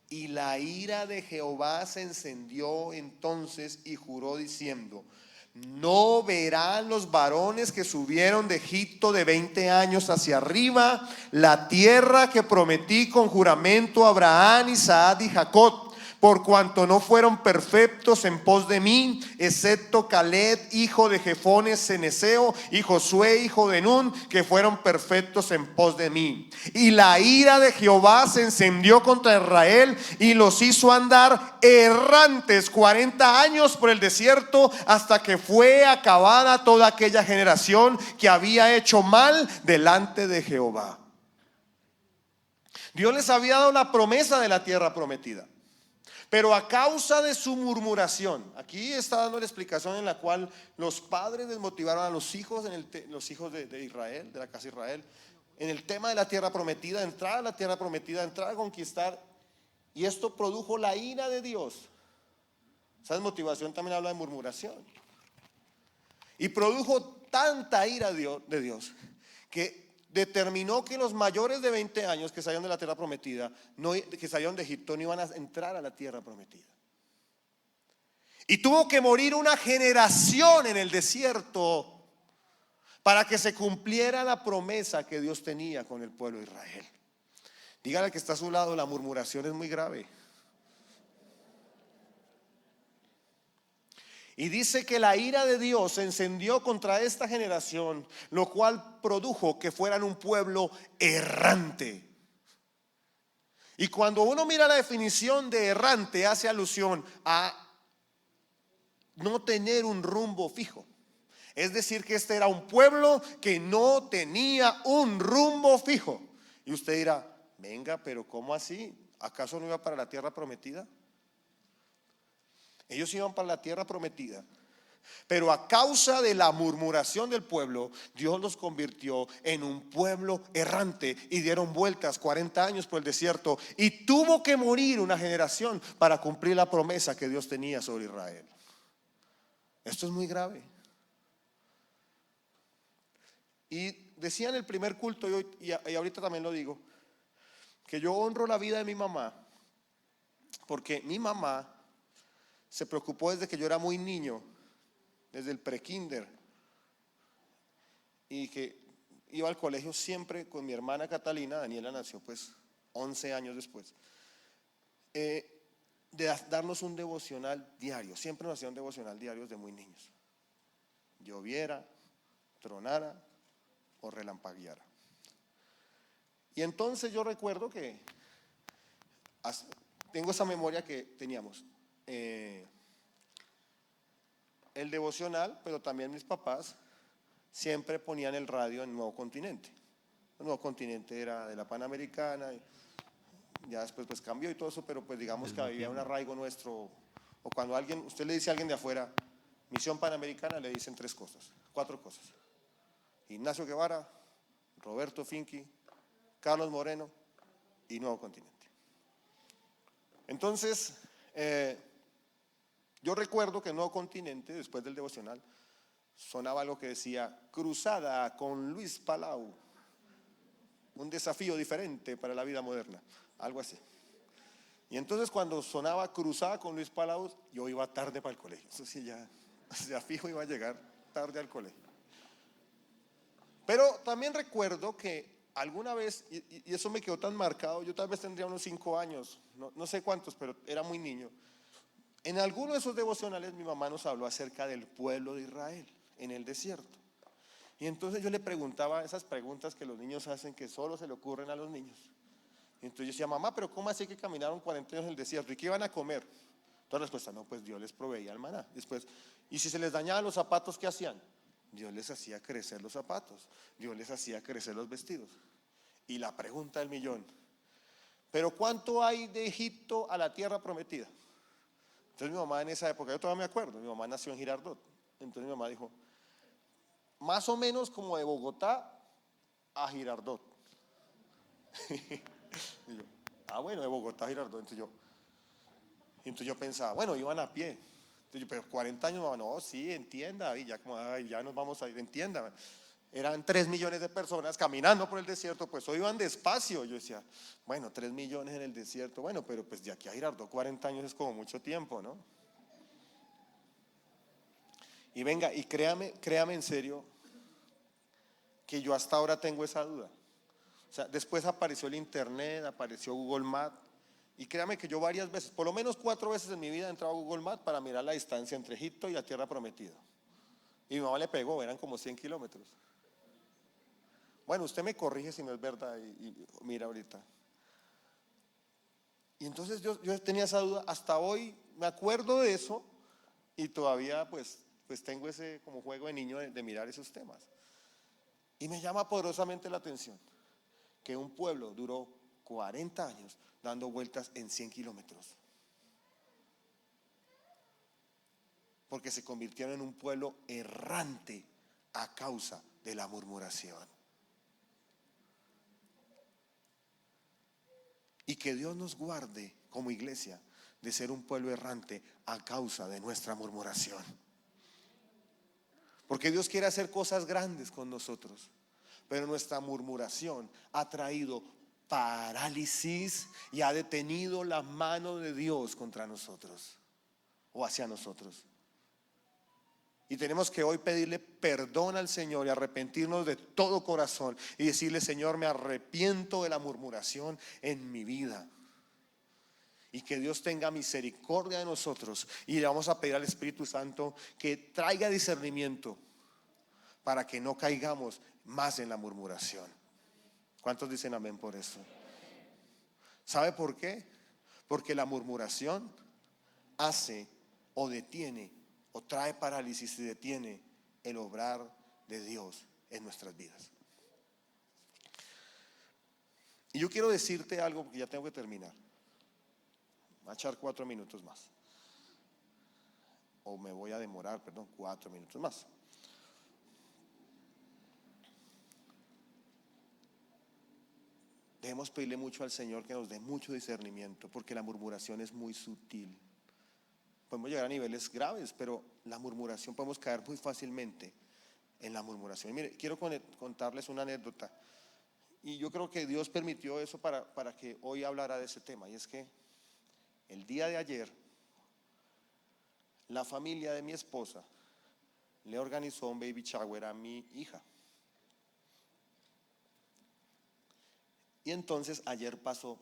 Y la ira de Jehová se encendió entonces y juró diciendo: no verán los varones que subieron de Egipto de 20 años hacia arriba la tierra que prometí con juramento a Abraham, Isaac y Jacob, por cuanto no fueron perfectos en pos de mí, excepto Caleb hijo de Jefones ceneseo y Josué hijo de Nun, que fueron perfectos en pos de mí. Y la ira de Jehová se encendió contra Israel y los hizo andar errantes 40 años por el desierto, hasta que fue acabada toda aquella generación que había hecho mal delante de Jehová. Dios les había dado la promesa de la tierra prometida, pero a causa de su murmuración, aquí está dando la explicación en la cual los padres desmotivaron a los hijos, los hijos de Israel, de la casa de Israel, en el tema de la tierra prometida, entrar a la tierra prometida, entrar a conquistar, y esto produjo la ira de Dios. Esa desmotivación también habla de murmuración, y produjo tanta ira de Dios que determinó que los mayores de 20 años que salieron de la tierra prometida, que salieron de Egipto, no iban a entrar a la tierra prometida. Y tuvo que morir una generación en el desierto para que se cumpliera la promesa que Dios tenía con el pueblo de Israel. Dígale al que está a su lado: la murmuración es muy grave. Y dice que la ira de Dios se encendió contra esta generación, lo cual produjo que fueran un pueblo errante. Y cuando uno mira la definición de errante, hace alusión a no tener un rumbo fijo. Es decir, que este era un pueblo que no tenía un rumbo fijo. Y usted dirá: venga, pero ¿cómo así? ¿Acaso no iba para la tierra prometida? Ellos iban para la tierra prometida, pero a causa de la murmuración del pueblo, Dios los convirtió en un pueblo errante, y dieron vueltas 40 años por el desierto, y tuvo que morir una generación para cumplir la promesa que Dios tenía sobre Israel. Esto es muy grave. Y decía en el primer culto, y ahorita también lo digo, que yo honro la vida de mi mamá, porque mi mamá se preocupó desde que yo era muy niño, desde el prekinder, y que iba al colegio siempre con mi hermana Catalina. Daniela nació pues 11 años después, de darnos un devocional diario. Siempre nos hacían un devocional diario desde muy niños, lloviera, tronara o relampagueara. Y entonces yo recuerdo que tengo esa memoria que teníamos el devocional, pero también mis papás siempre ponían el radio en Nuevo Continente. El Nuevo Continente era de la Panamericana, y ya después pues cambió y todo eso, pero pues digamos que había un arraigo nuestro. O cuando usted le dice a alguien de afuera Misión Panamericana, le dicen 4 cosas: Ignacio Guevara, Roberto Finqui, Carlos Moreno y Nuevo Continente. Entonces yo recuerdo que en Nuevo Continente, después del devocional, sonaba algo que decía: cruzada con Luis Palau, un desafío diferente para la vida moderna, algo así. Y entonces cuando sonaba cruzada con Luis Palau, yo iba tarde para el colegio. Eso sí, ya fijo iba a llegar tarde al colegio. Pero también recuerdo que alguna vez, y eso me quedó tan marcado, yo tal vez tendría unos 5 años, no sé cuántos, pero era muy niño. En alguno de esos devocionales mi mamá nos habló acerca del pueblo de Israel en el desierto. Y entonces yo le preguntaba esas preguntas que los niños hacen, que solo se le ocurren a los niños. Y entonces yo decía: mamá, pero ¿cómo así que caminaron 40 años en el desierto? ¿Y qué iban a comer? Entonces la respuesta, no, pues Dios les proveía el maná. Después, y si se les dañaban los zapatos, ¿qué hacían? Dios les hacía crecer los zapatos, Dios les hacía crecer los vestidos. Y la pregunta del millón, ¿pero cuánto hay de Egipto a la tierra prometida? Entonces mi mamá en esa época, yo todavía me acuerdo, mi mamá nació en Girardot. Entonces mi mamá dijo, más o menos como de Bogotá a Girardot. Y yo, bueno, de Bogotá a Girardot. Entonces yo pensaba, bueno, iban a pie. Entonces yo, pero 40 años, mamá, no, sí, entienda. Y ya como, ya nos vamos a ir, entienda. Eran 3 millones de personas caminando por el desierto, pues hoy iban despacio. Yo decía, bueno, 3 millones en el desierto, bueno, pero pues de aquí a Girardot 40 años es como mucho tiempo, ¿no? Y venga, y créame en serio, que yo hasta ahora tengo esa duda. O sea, después apareció el internet, apareció Google Maps, y créame que yo varias veces, por lo menos 4 veces en mi vida he entrado a Google Maps para mirar la distancia entre Egipto y la tierra prometida. Y mi mamá le pegó, eran como 100 kilómetros. Bueno, usted me corrige si no es verdad, y mira ahorita. Y entonces yo tenía esa duda, hasta hoy me acuerdo de eso, y todavía pues tengo ese como juego de niño de mirar esos temas. Y me llama poderosamente la atención que un pueblo duró 40 años dando vueltas en 100 kilómetros. Porque se convirtieron en un pueblo errante a causa de la murmuración. Y que Dios nos guarde como iglesia de ser un pueblo errante a causa de nuestra murmuración. Porque Dios quiere hacer cosas grandes con nosotros, pero nuestra murmuración ha traído parálisis y ha detenido la mano de Dios contra nosotros o hacia nosotros. Y tenemos que hoy pedirle perdón al Señor y arrepentirnos de todo corazón y decirle, Señor, me arrepiento de la murmuración en mi vida. Y que Dios tenga misericordia de nosotros. Y le vamos a pedir al Espíritu Santo que traiga discernimiento para que no caigamos más en la murmuración. ¿Cuántos dicen amén por eso? ¿Sabe por qué? Porque la murmuración hace o detiene o trae parálisis y detiene el obrar de Dios en nuestras vidas. Y yo quiero decirte algo porque ya tengo que terminar. Voy a echar 4 minutos más. O me voy a demorar, 4 minutos más. Debemos pedirle mucho al Señor que nos dé mucho discernimiento, porque la murmuración es muy sutil. Podemos llegar a niveles graves, pero la murmuración, podemos caer muy fácilmente en la murmuración. Mire, quiero contarles una anécdota. Y yo creo que Dios permitió eso para que hoy hablara de ese tema. Y es que el día de ayer, la familia de mi esposa le organizó un baby shower a mi hija. Y entonces ayer pasó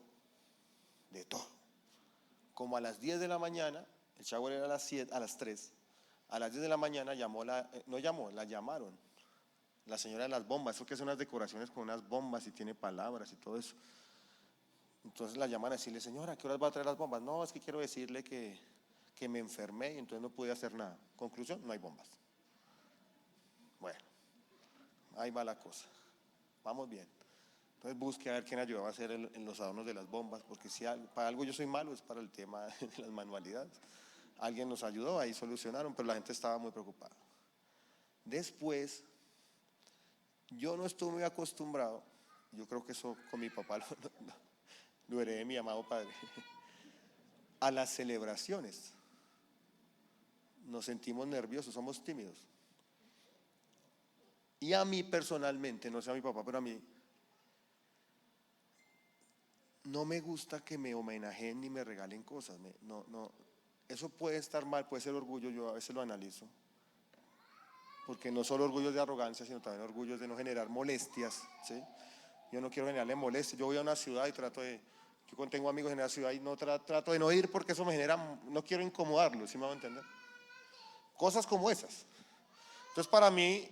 de todo. Como a las 10 de la mañana, el shower era a las 3, a las 10 de la mañana la llamaron. La señora de las bombas, eso que son unas decoraciones con unas bombas y tiene palabras y todo eso. Entonces la llaman a decirle, señora, ¿a qué horas va a traer las bombas? No, es que quiero decirle que me enfermé y entonces no pude hacer nada. Conclusión, no hay bombas. Bueno, ahí va la cosa. Vamos bien. Entonces busque a ver quién ayudaba a hacer en los adornos de las bombas, porque si para algo yo soy malo es para el tema de las manualidades. Alguien nos ayudó, ahí solucionaron, pero la gente estaba muy preocupada. Después, yo no estuve muy acostumbrado, yo creo que eso con mi papá lo heredé de mi amado padre, a las celebraciones. Nos sentimos nerviosos, somos tímidos. Y a mí personalmente, no sé a mi papá, pero a mí no me gusta que me homenajeen ni me regalen cosas. Eso puede estar mal, puede ser orgullo, yo a veces lo analizo. Porque no solo orgullo de arrogancia, sino también orgullo de no generar molestias, ¿sí? Yo no quiero generarle molestias. Yo voy a una ciudad y yo tengo amigos en la ciudad y trato de no ir porque eso me genera, no quiero incomodarlos, ¿sí me van a entender? Cosas como esas. Entonces para mí,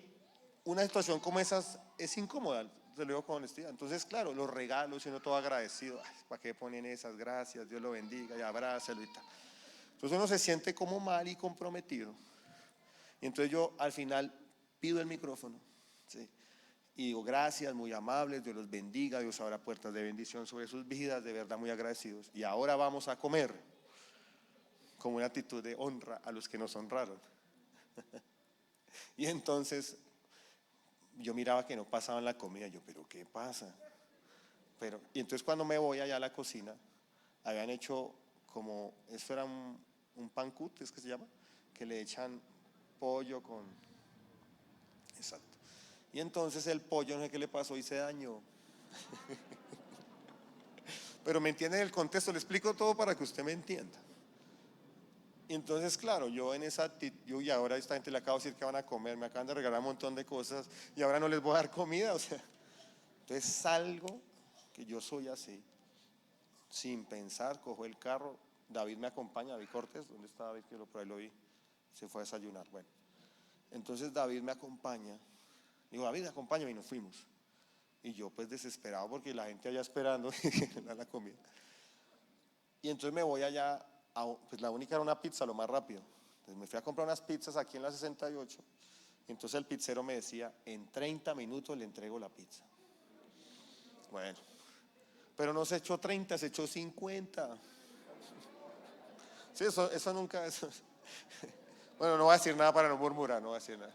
una situación como esas es incómoda, te lo digo con honestidad. Entonces claro, los regalos, y uno todo agradecido, ¿para qué ponen esas? Gracias, Dios lo bendiga y abrázalo y tal. Entonces uno se siente como mal y comprometido. Y entonces yo al final pido el micrófono, ¿sí? Y digo, gracias, muy amables, Dios los bendiga, Dios abra puertas de bendición sobre sus vidas, de verdad muy agradecidos. Y ahora vamos a comer, como una actitud de honra a los que nos honraron. Y entonces yo miraba que no pasaban la comida, yo, pero ¿qué pasa? Y entonces cuando me voy allá a la cocina, habían hecho como, esto era un pancut, ¿es que se llama? Que le echan pollo con, exacto. Y entonces el pollo, no sé qué le pasó y se dañó. Pero me entienden el contexto, le explico todo para que usted me entienda. Y entonces, claro, yo en esa actitud, y ahora a esta gente le acabo de decir que van a comer, me acaban de regalar un montón de cosas y ahora no les voy a dar comida, o sea. Entonces salgo, que yo soy así, sin pensar, cojo el carro, David me acompaña, David Cortés, ¿dónde está David? Que por ahí lo vi, se fue a desayunar, bueno. Entonces David me acompaña, digo, David, acompáñame y nos fuimos. Y yo pues desesperado porque la gente allá esperando la comida. Y entonces me voy allá, pues la única era una pizza, lo más rápido. Entonces me fui a comprar unas pizzas aquí en la 68. Y entonces el pizzero me decía, en 30 minutos le entrego la pizza. Bueno, pero no se echó 30, se echó 50. Sí, eso nunca, eso. Bueno, no voy a decir nada para no murmurar, no voy a decir nada.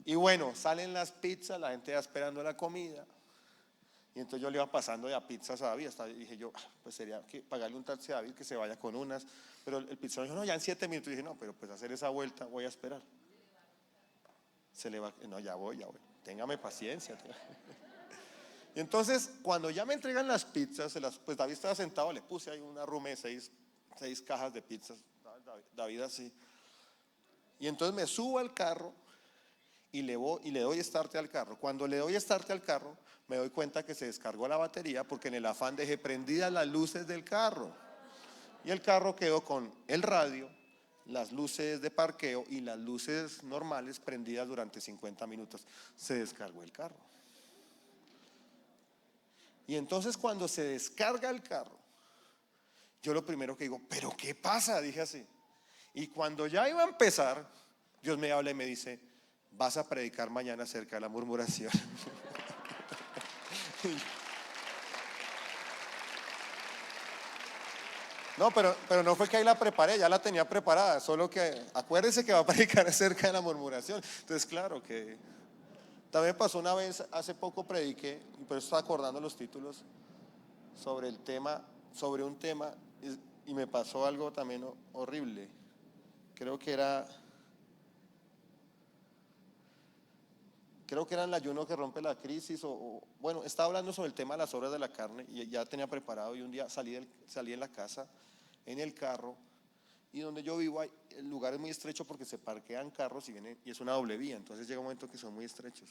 Y bueno, salen las pizzas, la gente ya esperando la comida. Y entonces yo le iba pasando de a pizzas a David. Hasta dije yo, pues sería que pagarle un taxi a David que se vaya con unas. Pero el pizzero dijo, no, ya en 7 minutos. Y dije, no, pero pues hacer esa vuelta voy a esperar. Se le va, no, ya voy. Téngame paciencia. Y entonces, cuando ya me entregan las pizzas, pues David estaba sentado, le puse ahí una rume de 6 cajas de pizzas. David así. Y entonces me subo al carro y le doy start al carro. Cuando le doy start al carro, me doy cuenta que se descargó la batería porque en el afán dejé prendidas las luces del carro. Y el carro quedó con el radio, las luces de parqueo y las luces normales prendidas durante 50 minutos. Se descargó el carro. Y entonces cuando se descarga el carro, yo lo primero que digo, ¿pero qué pasa? Dije así. Y cuando ya iba a empezar, Dios me habla y me dice, vas a predicar mañana acerca de la murmuración. No, pero no fue que ahí la preparé, ya la tenía preparada, solo que acuérdese que va a predicar acerca de la murmuración. Entonces, claro que también pasó una vez, hace poco prediqué, y por eso estaba acordando los títulos, sobre un tema, y me pasó algo también horrible. Creo que era el ayuno que rompe la crisis, bueno, estaba hablando sobre el tema de las obras de la carne, y ya tenía preparado, y un día salí en la casa, en el carro, y donde yo vivo el lugar es muy estrecho porque se parquean carros y es una doble vía, entonces llega un momento que son muy estrechos.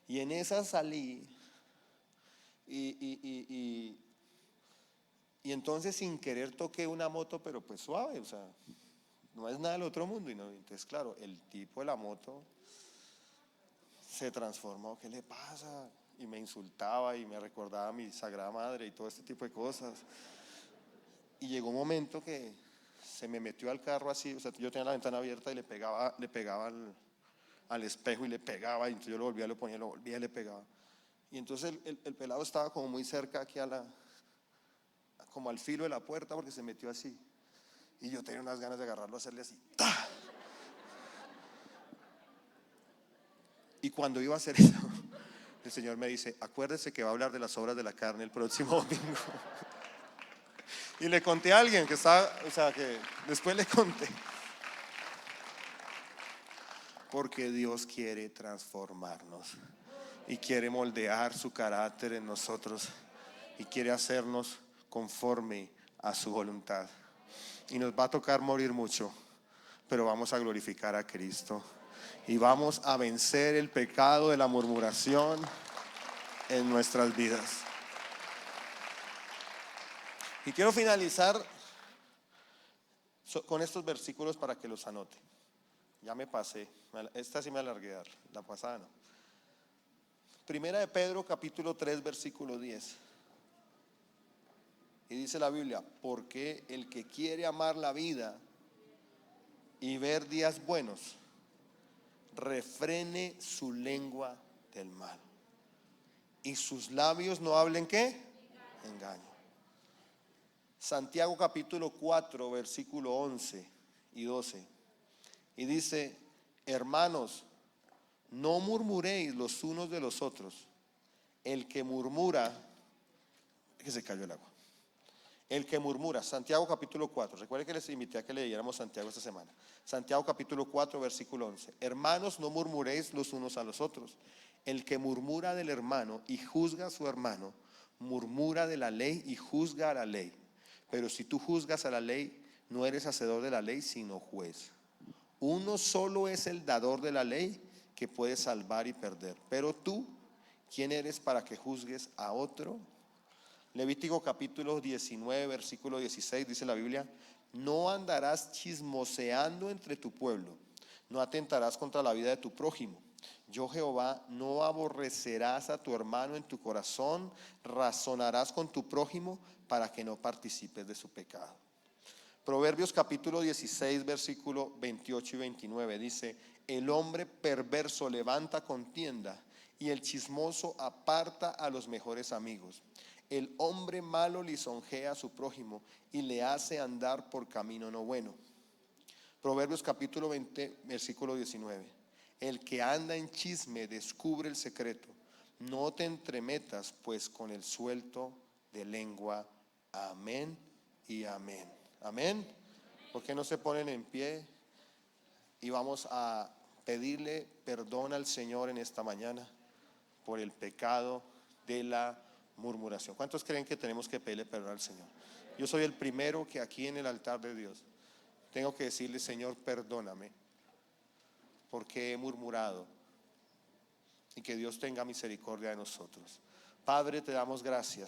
Y en esa salí y entonces sin querer toqué una moto, pero pues suave, o sea, no es nada del otro mundo. Entonces claro, el tipo de la moto se transformó, ¿qué le pasa? Y me insultaba y me recordaba a mi Sagrada Madre y todo este tipo de cosas. Y llegó un momento que se me metió al carro así, o sea, yo tenía la ventana abierta y le pegaba al espejo y le pegaba, y entonces yo lo volvía y le pegaba. Y entonces el pelado estaba como muy cerca aquí como al filo de la puerta porque se metió así. Y yo tenía unas ganas de agarrarlo, hacerle así. ¡Ta! Y cuando iba a hacer eso, el Señor me dice, acuérdese que va a hablar de las obras de la carne el próximo domingo. Y le conté a alguien que estaba, o sea, que después le conté. Porque Dios quiere transformarnos y quiere moldear su carácter en nosotros y quiere hacernos conforme a su voluntad. Y nos va a tocar morir mucho, pero vamos a glorificar a Cristo y vamos a vencer el pecado de la murmuración en nuestras vidas. Y quiero finalizar con estos versículos para que los anote. Ya me pasé, esta sí me alargué, la pasada no. Primera de Pedro capítulo 3 versículo 10. Y dice la Biblia, porque el que quiere amar la vida y ver días buenos, refrene su lengua del mal. Y sus labios no hablen ¿qué? Engaño. Santiago capítulo 4, versículo 11 y 12. Y dice, hermanos, no murmuréis los unos de los otros. El que murmura, que se cayó el agua. El que murmura, Santiago capítulo 4. Recuerden que les invité a que leyéramos Santiago esta semana. Santiago capítulo 4, versículo 11. Hermanos, no murmuréis los unos a los otros. El que murmura del hermano y juzga a su hermano, murmura de la ley y juzga a la ley. Pero si tú juzgas a la ley, no eres hacedor de la ley, sino juez. Uno solo es el dador de la ley, que puede salvar y perder. Pero tú, ¿quién eres para que juzgues a otro? Levítico capítulo 19, versículo 16, dice la Biblia, no andarás chismoseando entre tu pueblo, no atentarás contra la vida de tu prójimo. Yo Jehová, no aborrecerás a tu hermano en tu corazón, razonarás con tu prójimo para que no participes de su pecado. Proverbios capítulo 16, versículo 28 y 29 dice, el hombre perverso levanta contienda y el chismoso aparta a los mejores amigos. El hombre malo lisonjea a su prójimo y le hace andar por camino no bueno. Proverbios capítulo 20, versículo 19. El que anda en chisme descubre el secreto. No te entremetas pues con el suelto de lengua. Amén y amén. Amén. ¿Por qué no se ponen en pie? Y vamos a pedirle perdón al Señor en esta mañana por el pecado de la murmuración. ¿Cuántos creen que tenemos que pedirle perdón al Señor? Yo soy el primero que aquí en el altar de Dios tengo que decirle, Señor, perdóname porque he murmurado, y que Dios tenga misericordia de nosotros. Padre, te damos gracias